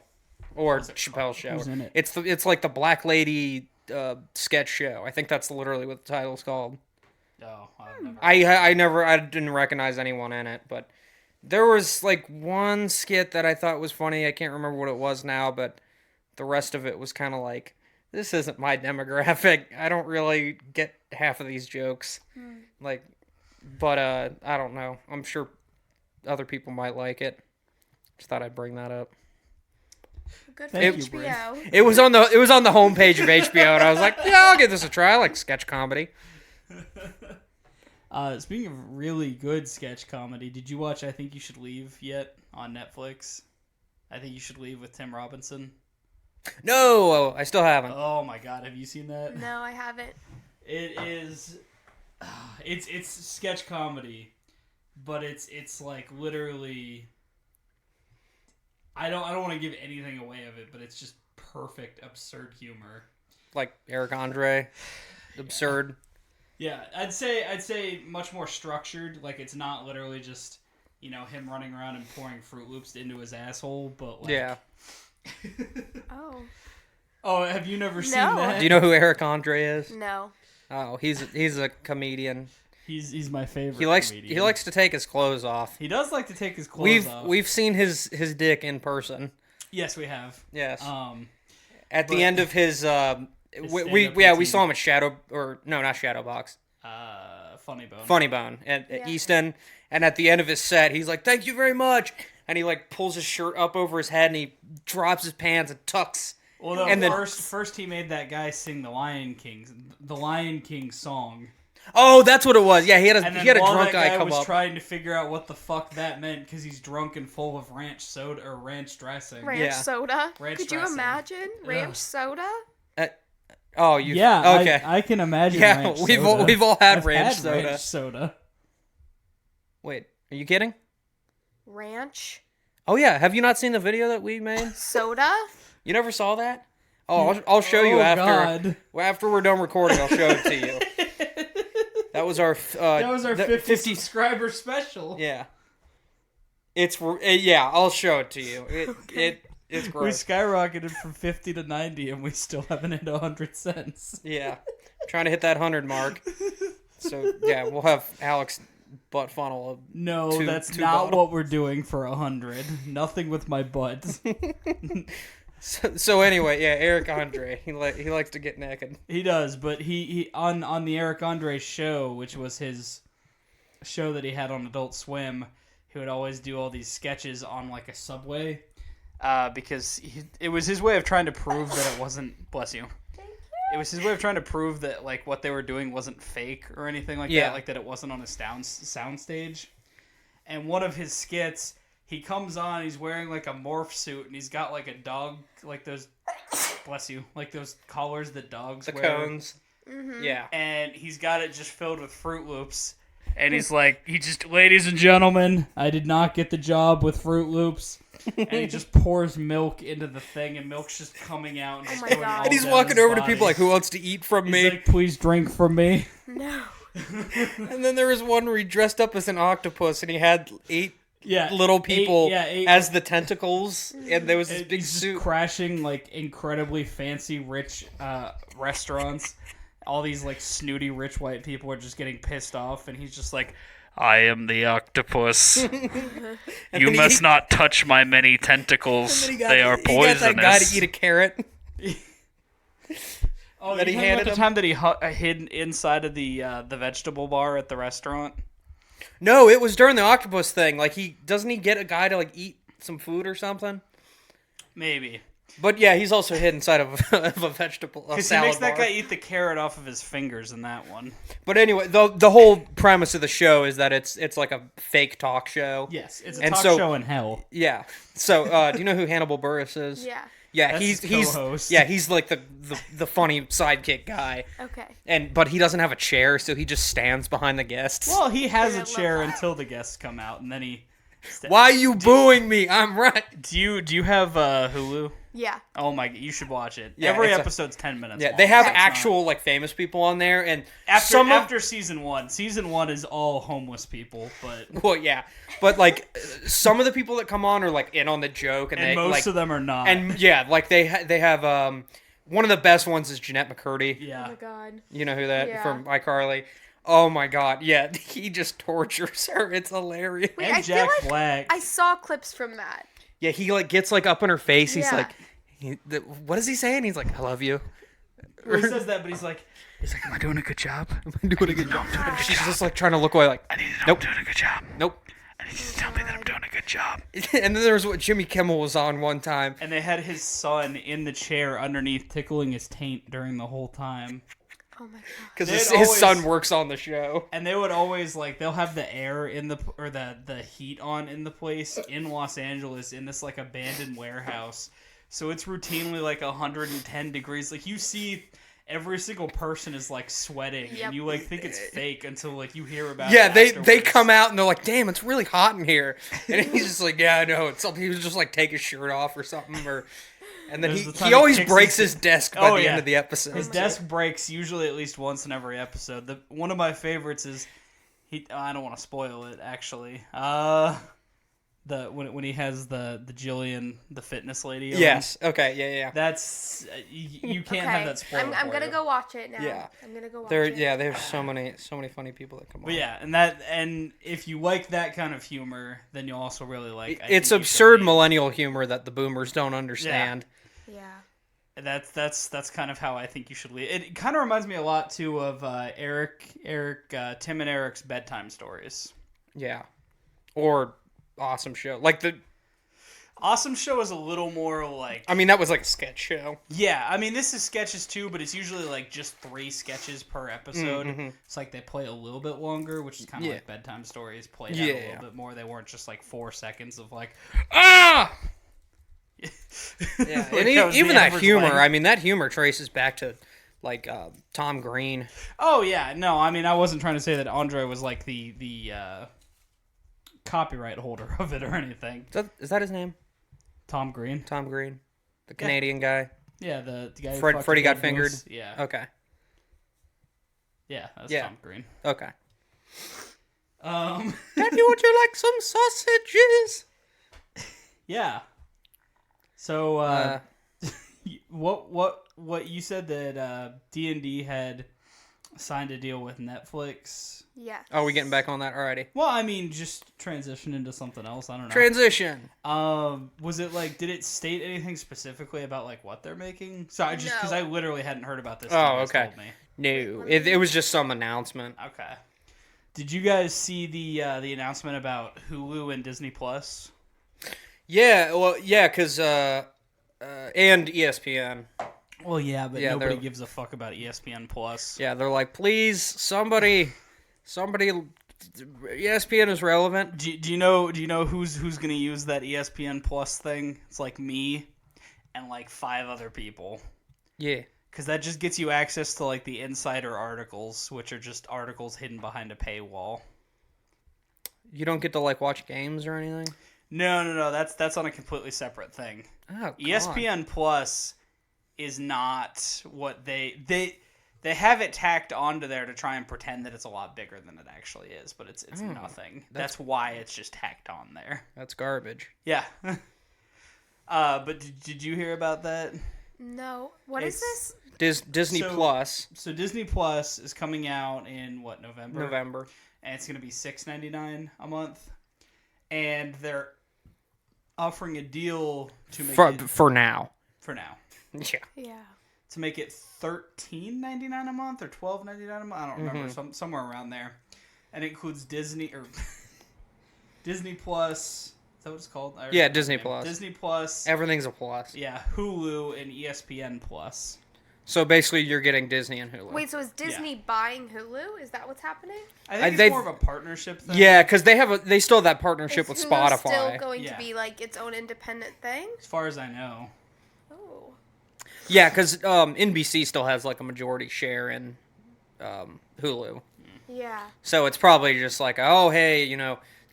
or Chappelle's Show. Who's in it? It's like the Black Lady sketch show. I think that's literally what the title's called. Oh, I've never. I didn't recognize anyone in it, but there was like one skit that I thought was funny. I can't remember what it was now, but the rest of it was kind of like, this isn't my demographic. I don't really get half of these jokes. Like, but I don't know. I'm sure other people might like it. Just thought I'd bring that up. Good for Thank you, HBO. It was on the homepage of HBO, and I was like, yeah, I'll give this a try. I like sketch comedy. Speaking of really good sketch comedy, did you watch I Think You Should Leave yet on Netflix? I Think You Should Leave with Tim Robinson. No, I still haven't. Oh my god, have you seen that? No, I haven't. It is. It's sketch comedy, but it's like literally. I don't want to give anything away of it, but it's just perfect absurd humor. Like Eric Andre, absurd. Yeah, I'd say much more structured. Like it's not literally just him running around and pouring Fruit Loops into his asshole, but like Yeah. Oh. Oh, have you never seen No. that? Do you know who Eric Andre is? No. Oh, he's a comedian. He's my favorite. He likes comedian. to take his clothes off. He does like to take his clothes off. We've seen his dick in person. Yes, we have. Yes. but- At the end of his stand-up we routine. saw him at not Shadowbox. Funny Bone. Funny Bone at Easton, and at the end of his set, he's like, "Thank you very much," and he like pulls his shirt up over his head and he drops his pants and tucks. Well, no, and then first he made that guy sing the Lion King song. Oh, that's what it was. Yeah, he had a And then drunk while that guy come was up. trying to figure out what the fuck that meant because he's drunk and full of ranch soda or ranch dressing. Ranch Yeah. soda. Ranch Could you dressing. imagine ranch Ugh. soda? Oh, you. Yeah, Okay. I can imagine. Yeah, ranch we've soda. all had I've ranch had soda. Ranch soda. Wait, are you kidding? Ranch Oh yeah, have you not seen the video that we made? soda? You never saw that? Oh, I'll show you Oh, after. God. Well, after we're done recording, I'll show it to you. That was our 50 subscriber special. Yeah. It's yeah. I'll show it to you. It's We gross. skyrocketed from 50 to 90, and we still haven't hit 100 cents. Yeah, trying to hit that 100 mark. So yeah, we'll have Alex butt funnel. No, that's two not bottle. what we're doing for 100. Nothing with my butt. So anyway, yeah, Eric Andre. He likes to get naked. He does, but he on the Eric Andre show, which was his show that he had on Adult Swim, he would always do all these sketches on like a subway, because it was his way of trying to prove that it wasn't. Bless you. It was his way of trying to prove that like what they were doing wasn't fake or anything like that, like that it wasn't on a sound stage. And one of his skits, he comes on, he's wearing like a morph suit, and he's got like a dog, like those, bless you, like those collars that dogs wear. The cones. Yeah. And he's got it just filled with Fruit Loops. And he's like, ladies and gentlemen, I did not get the job with Fruit Loops. And he just pours milk into the thing, and milk's just coming out. And, my going God. all And he's down walking his over to body. people like, who wants to eat from He's me? like, please drink from me. No. And then there was one where he dressed up as an octopus, and he had 8 Yeah, little people eight, as the tentacles, and there was this and big he's just suit. crashing like incredibly fancy, rich restaurants. All these like snooty, rich white people are just getting pissed off, and he's just like, I am the octopus. You then must not touch my many tentacles. They are He got that guy poisonous. to eat a carrot. "Oh, That you he talking handed about the him? time that he hid inside of the vegetable bar at the restaurant." No, it was during the octopus thing. Like, doesn't he get a guy to like eat some food or something? Maybe. But yeah, he's also hid inside of a vegetable, a Because he salad makes that bar. guy eat the carrot off of his fingers in that one. But anyway, the whole premise of the show is that it's like a fake talk show. Yes, it's a And talk so- show in hell. Yeah. So, do you know who Hannibal Buress is? Yeah. Yeah, That's he's his co-host. yeah, he's like the funny sidekick guy. Okay. But he doesn't have a chair, so he just stands behind the guests. Well, he has I a love chair that. until the guests come out, and then he. Why are you booing me? I'm right. Do you have Hulu? Yeah. Oh my! You should watch it. Yeah, Every it's episode's 10 minutes. Yeah, long. they have It's actual like famous people on there, and not- some of after season one. Season one is all homeless people, but well, yeah, but like some of the people that come on are like in on the joke, and, and they most like, of them are not. and yeah, like they have one of the best ones is Jeanette McCurdy. Oh yeah, my God. You know who that Yeah. from iCarly. Oh my God, yeah, he just tortures her. It's hilarious. Wait, and I Jack feel like Black. I saw clips from that. Yeah, he like gets like up in her face. He's Yeah. like, what is he saying? He's like, I love you. He says that, but he's like, Am I doing a good job? I'm doing a good job. She's just like trying to look away, like, I need to know Nope. I'm doing a good job. nope. I need you to tell me that I'm doing a good job. And then there was what Jimmy Kimmel was on one time. and they had his son in the chair underneath, tickling his taint during the whole time. Oh my God. Because They'd his always- son works on the show. And they would always like they'll have the air in the or the heat on in the place in Los Angeles in this like abandoned warehouse. So it's routinely like 110 degrees. Like you see every single person is like sweating Yep. and you like think it's fake until like you hear about Yeah, it they afterwards. come out and they're like, damn, it's really hot in here. And he's just like, yeah, I know. It's something. He was just like take his shirt off or something. And then There's the time he he always kicks breaks his- his desk by Oh, the yeah. end of the episode. His desk breaks usually at least once in every episode. One of my favorites is I don't want to spoil it actually. When he has the Jillian, the fitness lady. on. Yes. Okay. Yeah. That's you can't have that spoiled. I'm for gonna you. go watch it now. Yeah. I'm gonna go watch There. it. Yeah. There's so many funny people that come on. But yeah, and if you like that kind of humor, then you'll also really like. I It's Think You absurd Should Leave. millennial humor that the boomers don't understand. Yeah. That's kind of how I think you should leave. It kind of reminds me a lot too of Tim and Eric's bedtime stories. Yeah. Or Awesome Show. Like Awesome Show is a little more like. I mean, that was like a sketch show. Yeah, I mean, this is sketches too, but it's usually like just 3 sketches per episode. It's like they play a little bit longer, which is kind of Yeah. like bedtime stories played out a Yeah. little bit more. They weren't just like 4 seconds of like, Ah. Yeah, Like, and that was even the that average humor. length. I mean, that humor traces back to like Tom Green. Oh yeah, no, I mean, I wasn't trying to say that Andre was like the copyright holder of it or anything. Is that his name? Tom Green. Tom Green, the Canadian guy. Yeah, the guy. Who Freddie fucked got Dave fingered? Moose. Yeah. Okay. Yeah, that's Yeah. Tom Green. Okay. Um, Daddy, would you like some sausages? yeah. So, Uh, what you said that D&D had signed a deal with Netflix? Yeah. are we getting back on that already? Well, I mean, just transition into something else. I don't know. Transition. Was it like? Did it state anything specifically about like what they're making? So I just because No. I literally hadn't heard about this. Oh, till you guys okay. Told me. No, it was just some announcement. Okay. Did you guys see the announcement about Hulu and Disney Plus? Yeah, well, yeah, because and ESPN. Well, yeah, but Yeah, nobody they're- gives a fuck about ESPN Plus. Yeah, they're like, please, somebody, ESPN is relevant. Do you know who's gonna use that ESPN Plus thing? It's like me and like 5 other people. Yeah. Because that just gets you access to like the insider articles, which are just articles hidden behind a paywall. You don't get to like watch games or anything. No. That's on a completely separate thing. Oh, God. ESPN Plus is not what they have it tacked onto there to try and pretend that it's a lot bigger than it actually is, but it's nothing. That's why it's just tacked on there. That's garbage. Yeah. But did you hear about that? No. What is It's- this? Disney So- Plus, So Disney Plus is coming out in what, November? November. And it's going to be $6.99 a month. And they're offering a deal to make it For now. for now. Yeah. Yeah. To make it $13.99 a month or $12.99 a month. I don't remember, somewhere around there. And it includes Disney Plus. Is that what it's called? I already Yeah, forgot the Disney name. Plus. Disney Plus. Everything's a plus. Yeah, Hulu and ESPN Plus. So basically, you're getting Disney and Hulu. Wait, so is Disney buying Hulu? Is that what's happening? I think they've- it's more of a partnership thing. Yeah, because they still have that partnership Is with Hulu Spotify. still going Yeah. to be like its own independent thing? As far as I know. Oh. Yeah, because NBC still has like a majority share in Hulu. Yeah. So it's probably just like, oh, hey,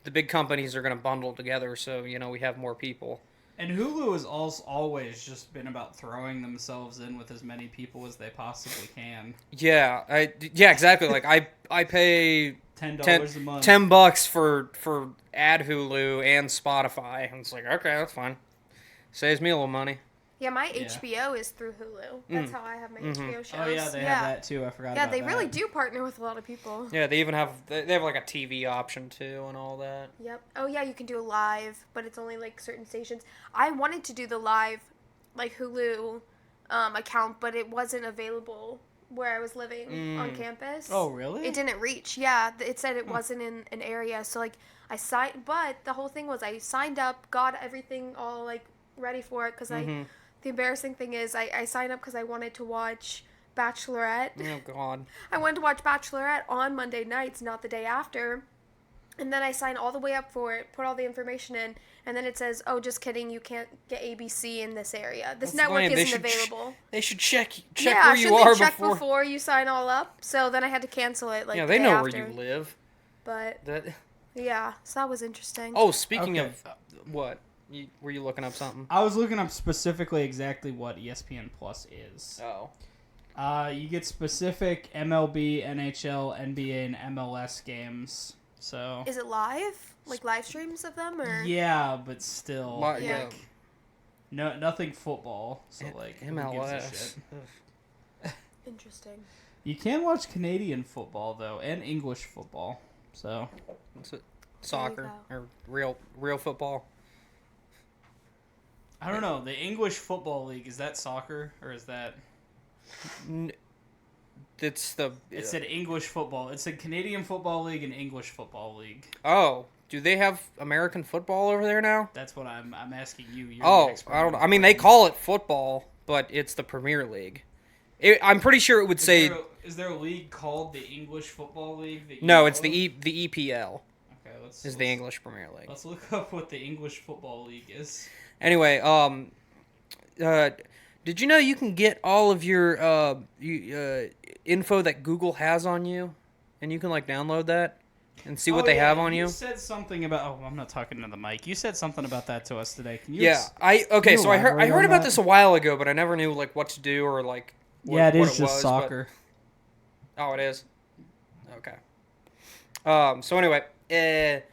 the big companies are going to bundle together, so, we have more people. And Hulu has always just been about throwing themselves in with as many people as they possibly can. Yeah, exactly. Like, I pay $10 a month. $10 for ad Hulu and Spotify. And it's like, okay, that's fine. Saves me a little money. Yeah, my Yeah. HBO is through Hulu. That's how I have my HBO shows. Oh yeah, they have that too. I forgot Yeah, about they that. really do partner with a lot of people. Yeah, they even have like a TV option too and all that. Yep. Oh yeah, you can do a live, but it's only like certain stations. I wanted to do the live, like Hulu, account, but it wasn't available where I was living on campus. Oh really? It didn't reach. Yeah, it said it wasn't in an area. So like I signed, but the whole thing was I signed up, got everything all like ready for it because The embarrassing thing is I signed up because I wanted to watch Bachelorette. Oh God. I wanted to watch Bachelorette on Monday nights, not the day after. And then I signed all the way up for it, put all the information in, and then it says, "Oh, just kidding, you can't get ABC in this area. This That's network lame. They isn't should available." They should check Yeah, where you shouldn't are they check before. before you sign all up? So then I had to cancel it. Like Yeah, the they day know after. where you live. But That. yeah, so that was interesting. Oh, speaking Okay. of what, were you looking up something? I was looking up specifically exactly what ESPN Plus is. Oh. You get specific MLB, NHL, NBA, and MLS games. So Is it live? Like live streams of them, or yeah, but still, Yeah. nothing football. So like who gives a MLS. shit? interesting? You can watch Canadian football though, and English football. So What's it? Soccer go. or real football? I don't know. The English Football League, is that soccer or is that? It's the. It said English football. It said Canadian Football League and English Football League. Oh, do they have American football over there now? That's what I'm asking you. You're the Oh, expert I don't know. on I mean, they football. call it football, but it's the Premier League. I'm pretty sure it would say Is there a league called the English Football League? That you no. know It's of? the EPL Okay, is the English Premier League. Let's look up what the English Football League is. Anyway, did you know you can get all of your info that Google has on you, and you can like download that and see what they have on you? You said something about. Oh, I'm not talking to the mic. You said something about that to us today. Can you? Yeah, okay. you So I elaborate heard on about that? this a while ago, but I never knew like what to do or like. What, Yeah, it what is just was, soccer. But, oh, it is. Okay. So anyway, and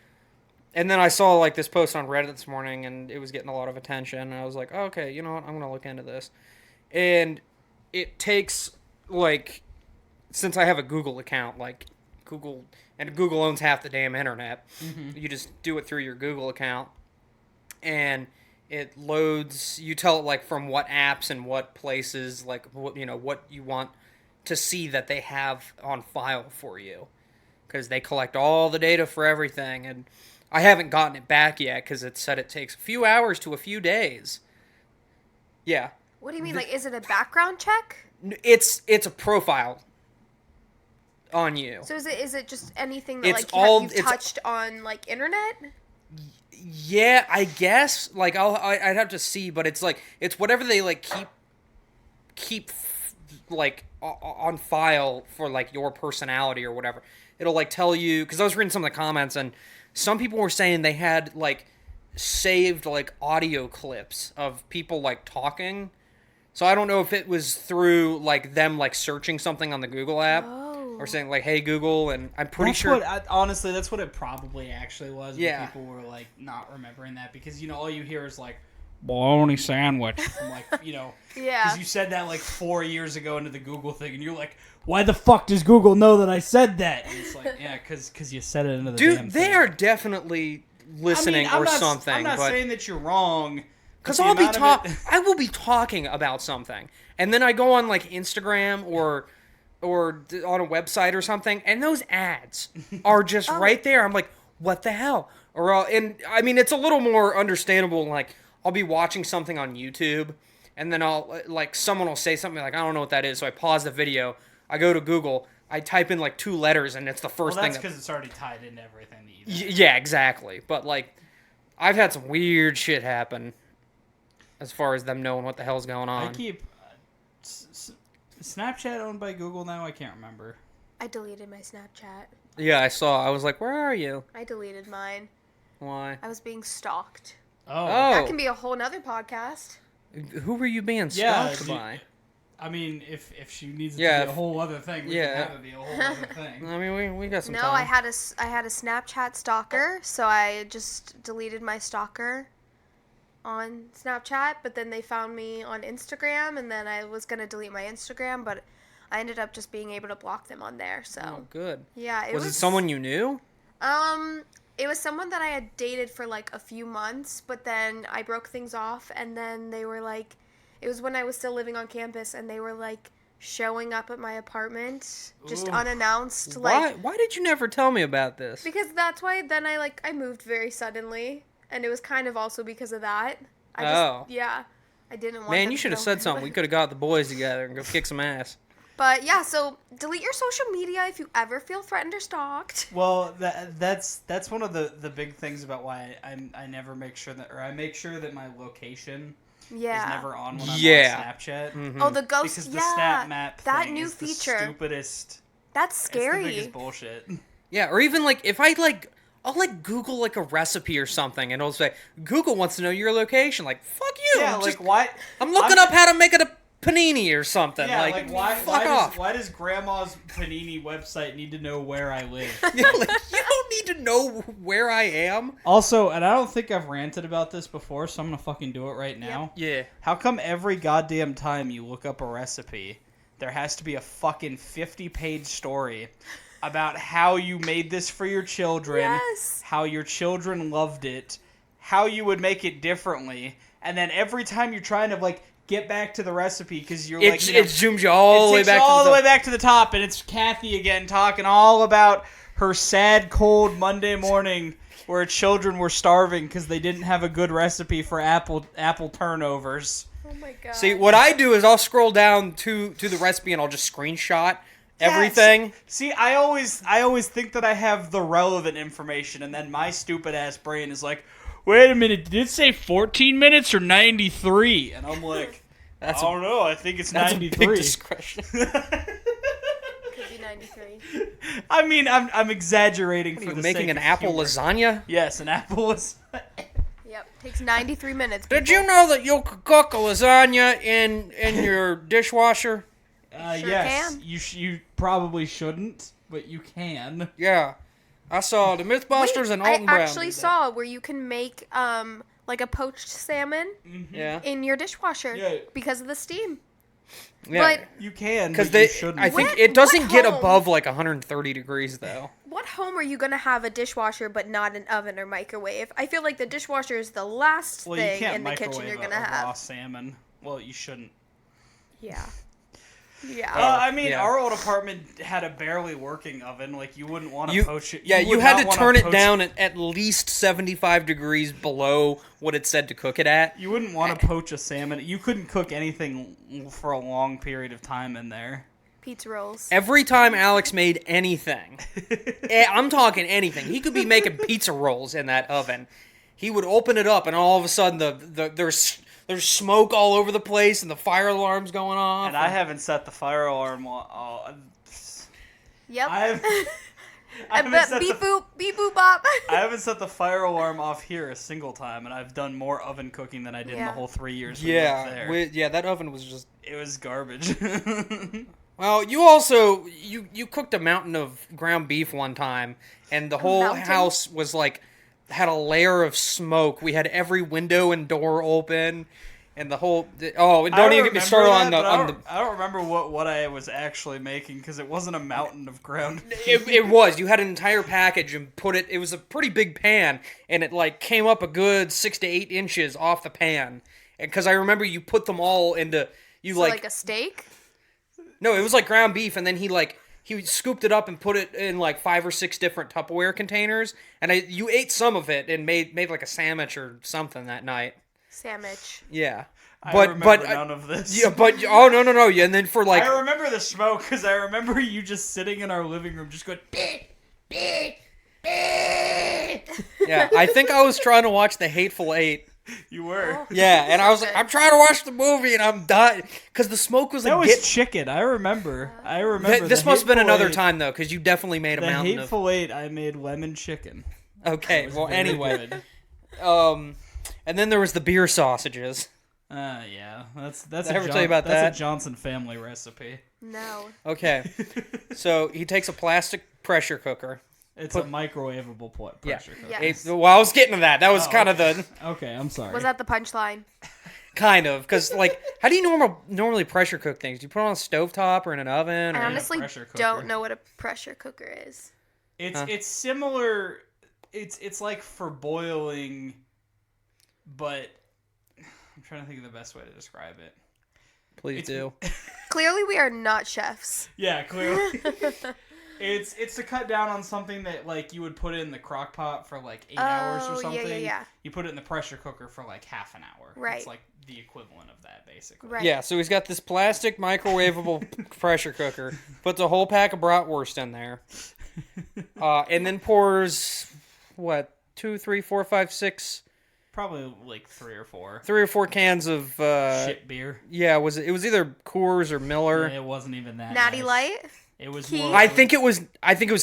then I saw like this post on Reddit this morning, and it was getting a lot of attention. And I was like, oh, okay, you know what? I'm gonna look into this. And it takes like, since I have a Google account, like Google owns half the damn internet. Mm-hmm. You just do it through your Google account, and it loads. You tell it like from what apps and what places, like what you want to see that they have on file for you, because they collect all the data for everything. And I haven't gotten it back yet because it said it takes a few hours to a few days. Yeah. What do you mean? Like, is it a background check? It's a profile on you. So is it just anything that you've touched on like internet? Yeah, I guess. Like I'd have to see, but it's like it's whatever they like keep like on file for like your personality or whatever. It'll like tell you, because I was reading some of the comments, and some people were saying they had like saved like audio clips of people like talking. So I don't know if it was through like them like searching something on the Google app or saying like, "Hey Google," and I'm pretty sure. Honestly, that's what it probably actually was. Yeah. People were like not remembering that because all you hear is like bologna sandwich from like Yeah. Because you said that like 4 years ago into the Google thing, and you're like, why the fuck does Google know that I said that? And it's like, yeah, because you said it into the damn thing. Dude, they are definitely listening something. I'm not saying that you're wrong. Because I will be talking about something, and then I go on like Instagram or on a website or something, and those ads are just right there. I'm like, what the hell? And I mean, it's a little more understandable. Like, I'll be watching something on YouTube, and then someone will say something like, I don't know what that is, so I pause the video. I go to Google. I type in like 2 letters, and it's the first thing. That's because it's already tied into everything that you do. Yeah, exactly. But like, I've had some weird shit happen. As far as them knowing what the hell's going on. I keep... Snapchat owned by Google now? I can't remember. I deleted my Snapchat. Yeah, I saw. I was like, where are you? I deleted mine. Why? I was being stalked. Oh. That can be a whole nother podcast. Who were you being stalked by? I mean, if she needs it to be a whole other thing, we can have it be a whole other thing. I mean, we got some time. No, I had a Snapchat stalker, so I just deleted my stalker on Snapchat, but then they found me on Instagram, and then I was going to delete my Instagram, but I ended up just being able to block them on there, so. Oh, good. Yeah, was it someone you knew? It was someone that I had dated for like a few months, but then I broke things off, and then they were like, it was when I was still living on campus, and they were like showing up at my apartment just unannounced. Why did you never tell me about this? Because that's why then I moved very suddenly. And it was kind of also because of that. I didn't want. Man, you should have said something. We could have got the boys together and go kick some ass. But yeah, so delete your social media if you ever feel threatened or stalked. Well, that's one of the big things about why I never make sure that, or I make sure that my location is never on when I'm on Snapchat. Mm-hmm. Oh, the ghost. Because the snap map that thing new is feature. The stupidest. That's scary. It's the biggest bullshit. Yeah, or even like if I'll like Google like a recipe or something, and it'll say Google wants to know your location. Like, fuck you. Yeah, like why? I'm looking up how to make a panini or something. Yeah, like why does Grandma's Panini website need to know where I live? Yeah, like, you don't need to know where I am. Also, and I don't think I've ranted about this before, so I'm gonna fucking do it right now. Yeah. How come every goddamn time you look up a recipe, there has to be a fucking 50-page story about how you made this for your children, how your children loved it, how you would make it differently, and then every time you're trying to like get back to the recipe because you're like, it zooms you all the way back all the way back to the top, and it's Kathy again talking all about her sad, cold Monday morning where children were starving because they didn't have a good recipe for apple turnovers. Oh my god! See, what I do is I'll scroll down to the recipe and I'll just screenshot everything. See, I always think that I have the relevant information, and then my stupid ass brain is like, wait a minute, did it say 14 minutes or 93? And I'm like, I don't know, I think it's 93. That's a big discretion. Could be 93. I mean, I'm exaggerating for the sake making an of apple humor. lasagna? Yes, an apple lasagna. Yep, takes 93 minutes. Did people. you know that you could cook a lasagna in your dishwasher? Yes, can. you probably shouldn't. but you can. Yeah. I saw the Mythbusters and I Alton Brown. actually did that. saw where you can make like a poached salmon Yeah. in your dishwasher Yeah. because of the steam. Yeah. But You can, Because but you shouldn't. I think What- it doesn't what get home? above like 130 degrees though. what home are you gonna have a dishwasher but not an oven or microwave? I feel like the dishwasher is the last well, you thing can't in the kitchen microwave you're a gonna raw have. salmon. Well, you shouldn't. Yeah. Yeah. I mean, yeah. our old apartment had a barely working oven. Like, you wouldn't want to You, poach it. yeah, you would had not to wanna turn it poach- down at least 75 degrees below what it said to cook it at. You wouldn't want to poach a salmon. You couldn't cook anything for a long period of time in there. Pizza rolls. Every time Alex made anything, I'm talking anything, he could be making pizza rolls in that oven. He would open it up, and all of a sudden, there's smoke all over the place, and the fire alarm's going off. And I haven't set the fire alarm. Yep. I haven't But set beep the, boop, beep boop bop. I haven't set the fire alarm off here a single time, and I've done more oven cooking than I did in the Yeah. whole 3 years we lived there. That oven was just. It was garbage. Well, you also you cooked a mountain of ground beef one time, and the whole mountain? house was like had a layer of smoke. We had every window and door open, and the whole and don't even get me started on the I don't remember what I was actually making because it wasn't a mountain of ground. It was. You had an entire package and put it. It was a pretty big pan, and it like came up a good 6 to 8 inches off the pan. Because I remember you put them all into So like a steak? no, it was like ground beef, and then he scooped it up and put it in like 5 or 6 different Tupperware containers, and you ate some of it and made like a sandwich or something that night. Sandwich. Yeah, I but remember none of this. yeah, but oh no, yeah, and then for like I remember the smoke because I remember you just sitting in our living room just going. yeah, I think I was trying to watch The Hateful Eight. You were. Yeah, and I was like, I'm trying to watch the movie, and I'm dying because the smoke was That like was chicken. I remember. This the must have been Hateful another Eight- time though, because you definitely made a The mountain Hateful Eight, I made lemon chicken. of. Okay, It was well, very anyway, good. and then there was the beer sausages. Yeah, that's Did I ever tell you about that's that? a Johnson family recipe. No. Okay, so he takes a plastic pressure cooker. It's a microwavable pressure cooker. Yeah. Well, I was getting to that. That was kind of the Okay, I'm sorry. Was that the punchline? kind of because like, how do you normally pressure cook things? Do you put it on a stovetop or in an oven? Or I honestly pressure cooker. don't know what a pressure cooker is. It's similar. It's like for boiling, but I'm trying to think of the best way to describe it. Please do. Clearly, we are not chefs. Yeah, clearly. It's to cut down on something that like you would put it in the crock pot for like 8 hours or Oh, yeah, something. yeah. You put it in the pressure cooker for like half an hour. Right. It's like the equivalent of that basically. Right. Yeah, so he's got this plastic microwavable pressure cooker, puts a whole pack of bratwurst in there, and then pours, 2, 3, 4, 5, 6, Probably like 3 or 4. 3 or 4 cans of, Shit beer. yeah, it was either Coors or Miller. It wasn't even that. Natty nice. Light? It was Key? more. I think it was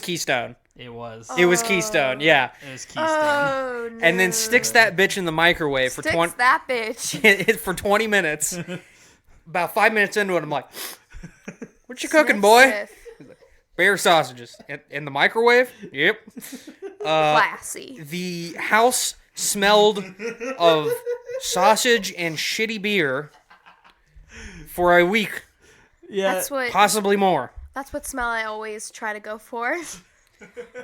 Keystone. it was. It was Keystone, yeah. It was Keystone. Oh, no. And then sticks that bitch in the microwave for Sticks 20 that bitch. for 20 minutes. About 5 minutes into it, I'm like, "What you cooking, Sniff, boy?" sniff. Bear sausages in the microwave. Yep. Classy. The house smelled of sausage and shitty beer for a week, Yeah. possibly more. That's what smell I always try to go for.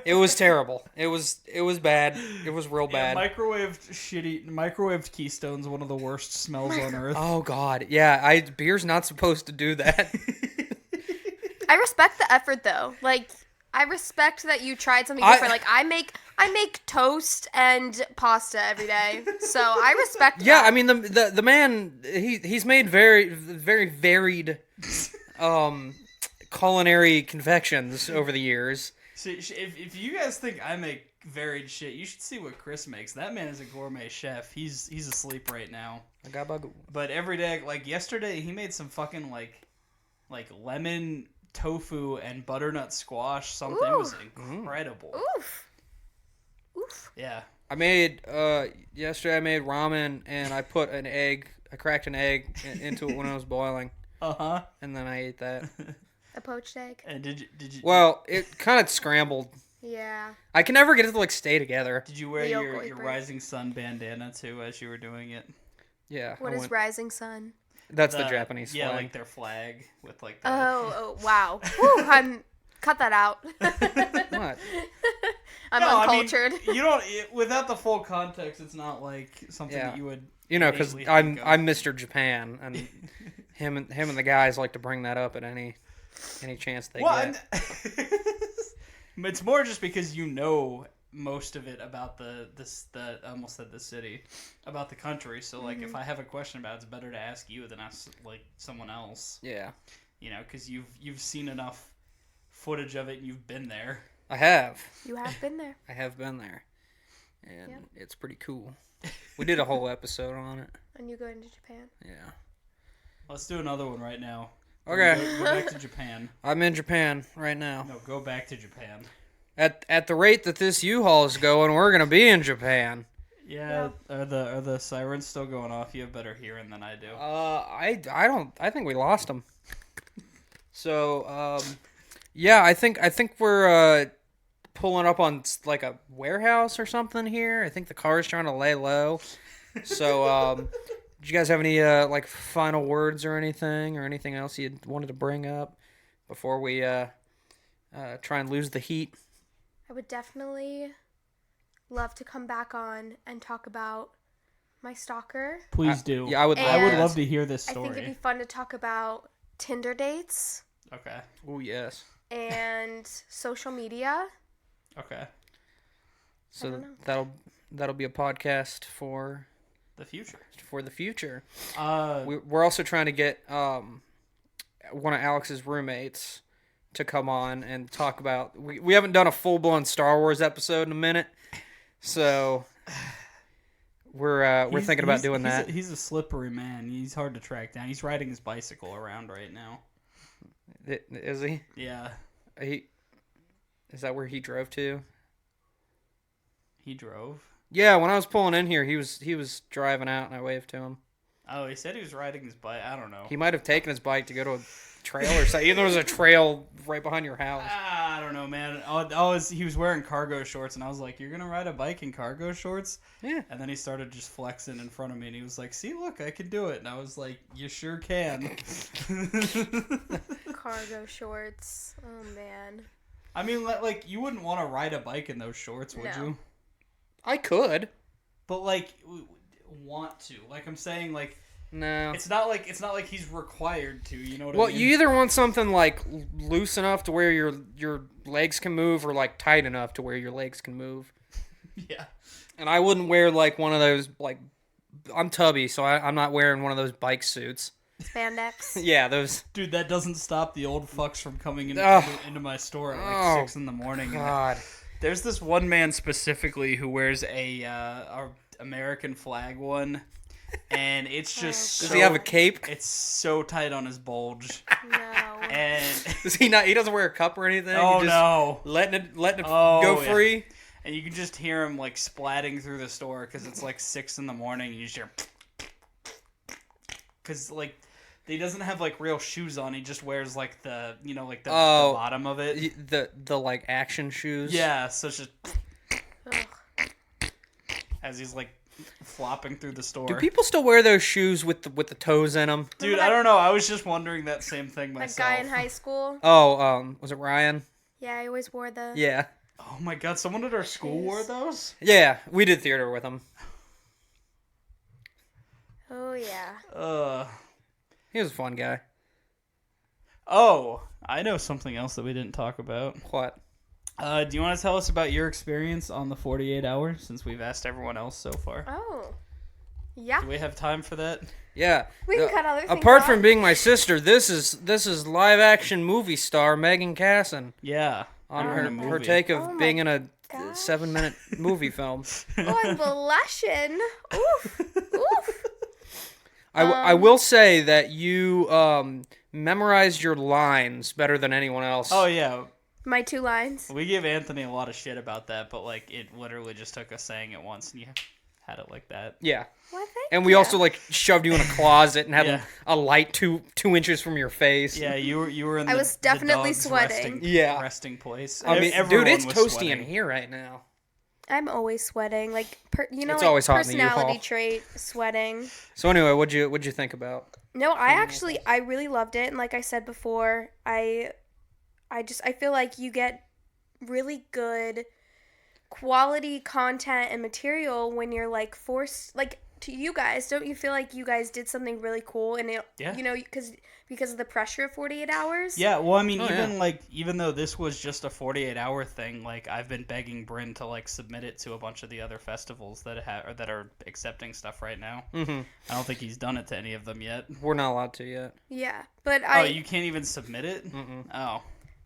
It was terrible. It was bad. It was real bad. Microwaved Keystone's one of the worst smells on earth. Oh God, yeah. Beer's not supposed to do that. I respect the effort though. Like I respect that you tried something I- different. Like I make toast and pasta every day. So I respect Yeah, that. I mean the man he's made very very varied culinary confections over the years. See, if you guys think I make varied shit, you should see what Chris makes. That man is a gourmet chef. He's asleep right now. But every day, like yesterday, he made some fucking like lemon tofu and butternut squash. Something it was incredible. Oof. Oof. Yeah. I made yesterday. I made ramen and I put an egg. I cracked an egg into it when I was boiling, Uh huh. and then I ate that. A poached egg. And did you? Well, it kind of scrambled. Yeah. I can never get it to like stay together. Did you wear The yolk your wiper. Rising Sun bandana too as you were doing it? Yeah. What I is went- Rising Sun? That's the Japanese Yeah, flag. like their flag with like the... Oh, wow. Whew, cut that out. What? I'm No, uncultured. I mean, you don't... without the full context, it's not like something Yeah. that you would... You know, because innately think of. I'm Mr. Japan, and him and the guys like to bring that up at any chance they get. It's more just because you know most of it about the I almost said the city, about the country. So like, if I have a question about it, it's better to ask you than ask like someone else. Yeah, You know, because you've seen enough footage of it and you've been there. I have. You have been there. I have been there, and Yep. it's pretty cool. We did a whole episode on it. And you going to Japan. Yeah. Let's do another one right now. Okay. Go back to Japan. I'm in Japan right now. No, go back to Japan. At the rate that this U-Haul is going, we're gonna be in Japan. Yeah, are the sirens still going off? You have better hearing than I do. I think we lost them. So, yeah, I think we're pulling up on like a warehouse or something here. I think the car is trying to lay low. So, did you guys have any like final words or anything else you wanted to bring up before we try and lose the heat? I would definitely love to come back on and talk about my stalker. Please do. Yeah, I would. I would And love to hear this I think it'd be story. fun to talk about Tinder dates Okay. Oh yes. and social media. Okay. So don't know. that'll be a podcast for The future. the future. Uh, We're also trying to get one of Alex's roommates to come on and talk about. We haven't done a full blown Star Wars episode in a minute, so we're thinking about doing that. He's a slippery man. He's hard to track down. He's riding his bicycle around right now. Is he? Yeah, Is that where he drove to? he drove. Yeah, when I was pulling in here, he was driving out, and I waved to him. Oh, he said he was riding his bike. I don't know. He might have taken his bike to go to a trail or something. Even though there was a trail right behind your house. I don't know, man. He was wearing cargo shorts, and I was like, "You're gonna ride a bike in cargo shorts?" Yeah. And then he started just flexing in front of me, and he was like, "See, look, I can do it." And I was like, "You sure can." Cargo shorts. Oh man. I mean, like you wouldn't want to ride a bike in those shorts, would No. you? I could. But like, want to? Like I'm saying, like No. it's not like he's required to. You know what Well, I mean? you either want something like loose enough to where your legs can move, or like tight enough to where your legs can move. Yeah. And I wouldn't wear like one of those like. I'm tubby, so I'm not wearing one of those bike suits. Spandex. Yeah, those. Dude, that doesn't stop the old fucks from coming into my store at like Oh, 6 in the morning. God. There's this one man specifically who wears a American flag one, and it's just Does so, he have a cape? It's so tight on his bulge, No. and Does he not? He doesn't wear a cup or anything. oh He just no, letting it Oh, go yeah. free. and you can just hear him like splatting through the store because it's like 6 in the morning. And you just hear because like. He doesn't have like real shoes on. He just wears like the the bottom of it. The like action shoes. Yeah, so it's just Ugh. as he's like flopping through the store. Do people still wear those shoes with the toes in them? Dude, I don't know. I was just wondering that same thing That myself. guy in high school. Oh, was it Ryan? Yeah, he always wore the. Yeah. Oh my god, someone at our school wore those? Yeah, we did theater with him. Oh yeah. He was a fun guy. Oh, I know something else that we didn't talk about. What? Do you want to tell us about your experience on the 48 hours since we've asked everyone else so far? Oh. Yeah. Do we have time for that? Yeah. We can cut other things Apart off. from being my sister, this is live action movie star Meghann Casson Yeah. on you're in a her movie. take of Oh my being in a gosh. 7-minute movie film. Oh, I'm blushing. Oof. Oof. I will say that you memorized your lines better than anyone else. Oh yeah. My 2 lines. We give Anthony a lot of shit about that, but like it literally just took us saying it once and had it like that. Yeah. Well, thank And we you. also like shoved you in a closet and had Yeah. a light 2 inches from your face. Yeah, you were in. I the, was the definitely dog's sweating. resting place. I mean, Everyone dude, it's was toasty sweating. in here right now. I'm always sweating. Like, It's like always hot in the personality U-Haul. trait, sweating. So anyway, what'd you think about? No, I really loved it, and like I said before, I feel like you get really good quality content and material when you're like forced, like, to you guys. Don't you feel like you guys did something really cool, and it, Yeah. you know, because of the pressure of 48 hours? Yeah, well, I mean, Oh, yeah. even though this was just a 48-hour thing, like I've been begging Bryn to like submit it to a bunch of the other festivals that that are accepting stuff right now. Mm-hmm. I don't think he's done it to any of them yet. We're not allowed to yet. Yeah, but Oh, you can't even submit it? Mm-mm. Oh.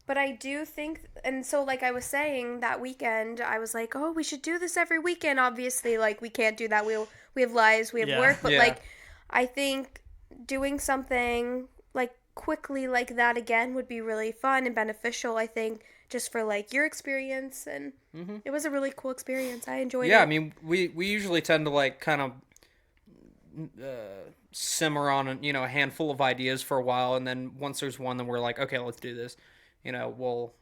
But I do think, and so like I was saying that weekend, I was like, oh, we should do this every weekend. Obviously, like we can't do that. We have lives, we have Yeah. work. But Yeah. like, I think doing something like quickly like that again would be really fun and beneficial. I think just for like your experience, and it was a really cool experience. I enjoyed it. Yeah, I mean, we usually tend to like kind of simmer on a handful of ideas for a while, and then once there's one, then we're like, okay, let's do this. We'll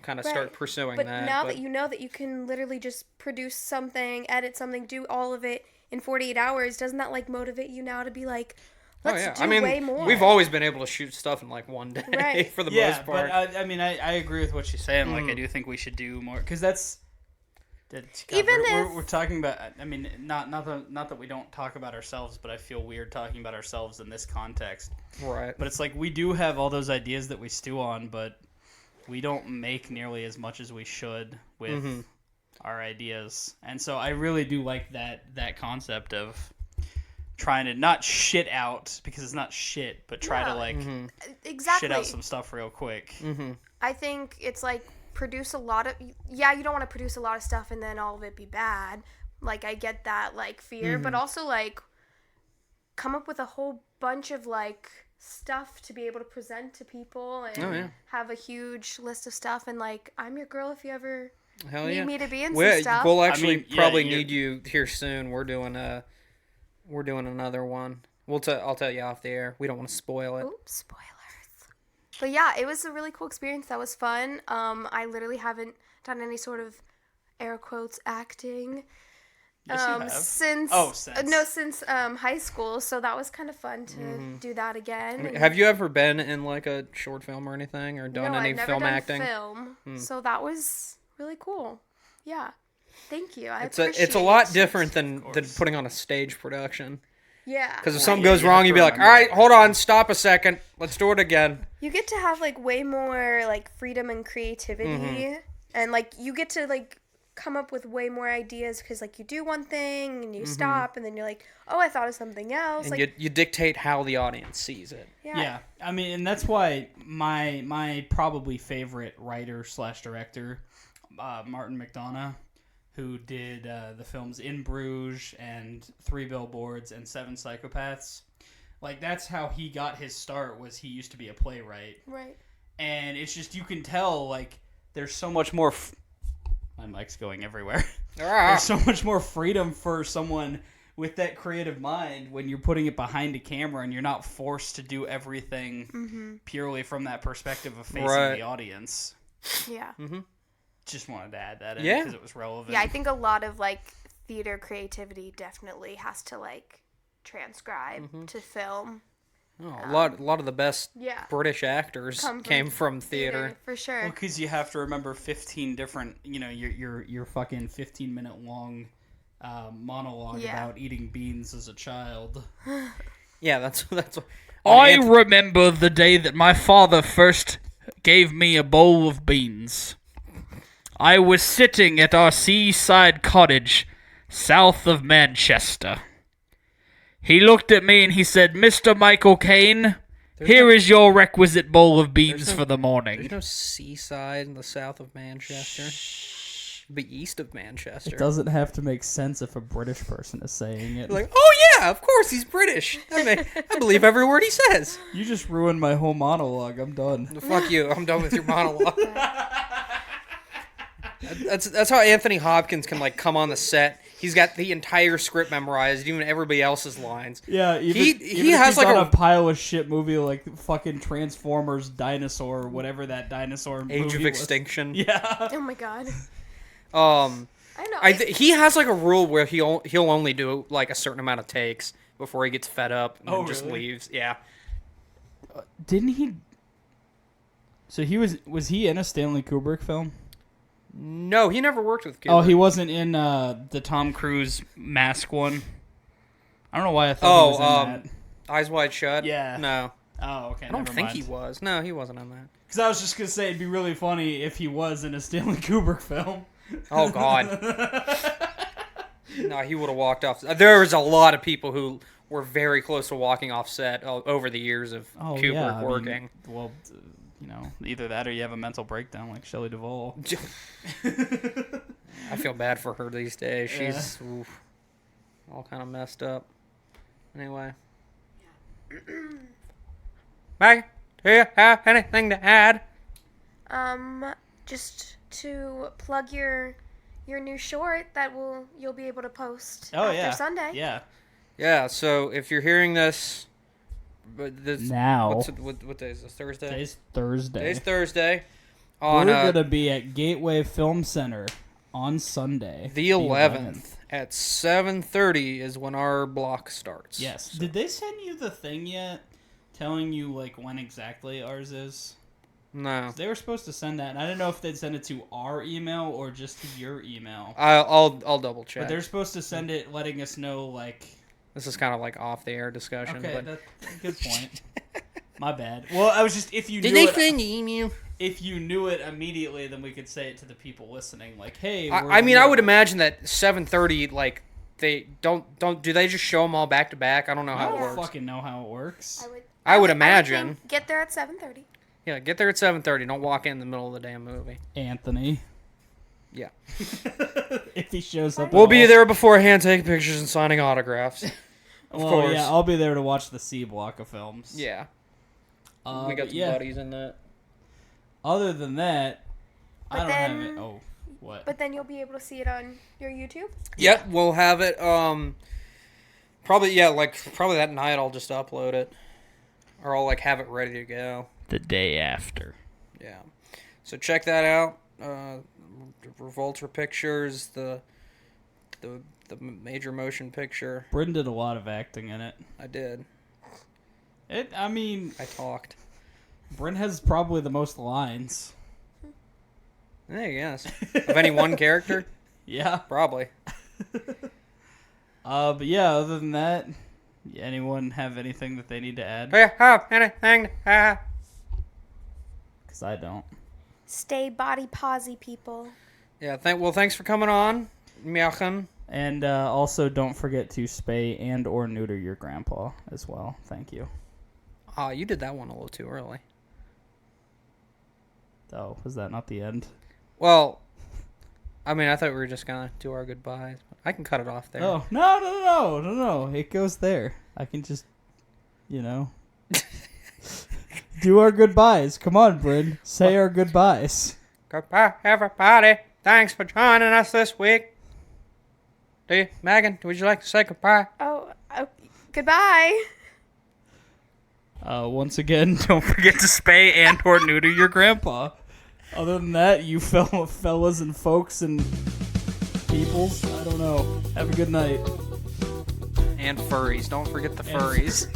kind of start Right. pursuing But that. now that you know that you can literally just produce something, edit something, do all of it in 48 hours, doesn't that like motivate you now to be like, let's do I mean, way more? we've always been able to shoot stuff in like one day Right. for the Yeah, most part. but I mean, I agree with what she's saying. Like, I do think we should do more because that's. Even we're talking about. I mean, not that we don't talk about ourselves, but I feel weird talking about ourselves in this context. Right. But it's like we do have all those ideas that we stew on, but we don't make nearly as much as we should with our ideas. And so I really do like that concept of trying to not shit out because it's not shit, but try to No. like exactly. shit out some stuff real quick. I think it's like produce a lot of, yeah, you don't want to produce a lot of stuff and then all of it be bad. Like, I get that, like, fear, but also, like, come up with a whole bunch of, like, stuff to be able to present to people and have a huge list of stuff. And, like, I'm your girl if you ever Hell need yeah. me to be in We'll some stuff. actually mean, yeah, probably you're- need you here soon. We're doing another one. I'll tell you off the air. We don't want to spoil it. Oops, spoilers. But yeah, it was a really cool experience. That was fun. I literally haven't done any sort of air quotes acting Yes, you have. since high school. So that was kind of fun to do that again. And Have you ever been in like a short film or anything, or done no, any I've never film done acting? film. So that was really cool. Yeah, thank you. I It's appreciate a lot it. different than putting on a stage production. Yeah, Because if Well, something yeah, goes you wrong, have you'd to be like, all remember right, that. hold on, stop a second, let's do it again. you get to have like way more like freedom and creativity, and like you get to like come up with way more ideas because like you do one thing and you stop and then you're like, oh, I thought of something else. And Like, you dictate how the audience sees it. Yeah, I mean, and that's why my probably favorite writer / director, Martin McDonough, who did the films In Bruges and 3 Billboards and 7 Psychopaths. Like, that's how he got his start, was he used to be a playwright. right. And it's just, you can tell, like, there's so much more... My mic's going everywhere. There's so much more freedom for someone with that creative mind when you're putting it behind a camera and you're not forced to do everything purely from that perspective of facing the audience. Yeah. Just wanted to add that in Yeah. because it was relevant. Yeah, I think a lot of like theater creativity definitely has to like transcribe to film. Oh, a lot of the best Yeah. British actors came from theater. for sure. Well, because you have to remember 15 different, your fucking 15-minute long monologue Yeah. about eating beans as a child. Yeah, that's I remember the day that my father first gave me a bowl of beans. I was sitting at our seaside cottage south of Manchester. He looked at me and he said, Mr. Michael Caine, here is your requisite bowl of beans for the morning. There's no seaside in the south of Manchester. It'd be east of Manchester. doesn't have to make sense if a British person is saying it. Like, oh yeah, of course he's British. I believe every word he says. You just ruined my whole monologue. I'm done. Fuck you. I'm done with your monologue. That's how Anthony Hopkins can like come on the set. He's got the entire script memorized, even everybody else's lines. Yeah, He even has if he's like on a pile of shit movie like fucking Transformers Dinosaur, whatever that dinosaur Age movie of was. Extinction. Yeah. Oh my god. I know. He has like a rule where he'll only do like a certain amount of takes before he gets fed up and then just really? leaves. Yeah. Didn't he? So was he in a Stanley Kubrick film? No, he never worked with Kubrick. Oh, he wasn't in the Tom Cruise Mask one. I don't know why I thought he was in that. Eyes Wide Shut? Yeah. No. Oh, okay. I don't think he was. No, he wasn't on that. Because I was just gonna say it'd be really funny if he was in a Stanley Kubrick film. Oh, God. No, he would have walked off. There was a lot of people who were very close to walking off set over the years of Kubrick working. Either that or you have a mental breakdown like Shelley Duvall. I feel bad for her these days. She's all kind of messed up. Anyway. Maggie, do you have anything to add? Just to plug your new short that you'll be able to post Oh, after Sunday. Yeah. Yeah, so if you're hearing this, Now. what day is this? Thursday? Today's Thursday. Today's Thursday. We're going to be at Gateway Film Center on Sunday. The 11th at 7:30 is when our block starts. Yes. So. Did they send you the thing yet telling you like when exactly ours is? No. They were supposed to send that, and I didn't know if they'd send it to our email or just to your email. I'll double check. But they're supposed to send it letting us know, like... This is kind of like off the air discussion. Okay, but... that's a good point. My bad. Well, I was just, if you Did knew they it... send the email? If you knew it immediately, then we could say it to the people listening, like, hey... I would imagine that 7:30, like, they don't... Do they just show them all back to back? I don't know how it works. I don't fucking know how it works. I would imagine. Get there at 7:30. Yeah, get there at 7:30. Don't walk in the middle of the damn movie. Anthony. Yeah. If he shows up. We'll be there beforehand taking pictures and signing autographs. Of course. Yeah, I'll be there to watch the C block of films. Yeah. We got some buddies in that. Other than that, But I don't then- have it. Oh, what? But then you'll be able to see it on your YouTube. Yep, we'll have it. Probably that night. I'll just upload it, or I'll have it ready to go. The day after. Yeah. So check that out. Revolter Pictures, the major motion picture. Bryn did a lot of acting in it. I did. I talked. Bryn has probably the most lines. I guess. Of any one character? Yeah. Probably. But yeah, other than that, anyone have anything that they need to add? Do you have anything to add? Because I don't. Stay body posy, people. Yeah, thanks for coming on, Meghann. And also don't forget to spay and or neuter your grandpa as well. Thank you. Oh, you did that one a little too early. Oh, was that not the end? Well, I thought we were just going to do our goodbyes. I can cut it off there. Oh, no. It goes there. I can just, do our goodbyes. Come on, Bryn. Say our goodbyes. Goodbye, everybody. Thanks for joining us this week. Meghann, would you like to say goodbye? Oh, goodbye. Once again, don't forget to spay and or neuter your grandpa. Other than that, you fellas and folks and peoples, I don't know. Have a good night. And furries. Don't forget the furries.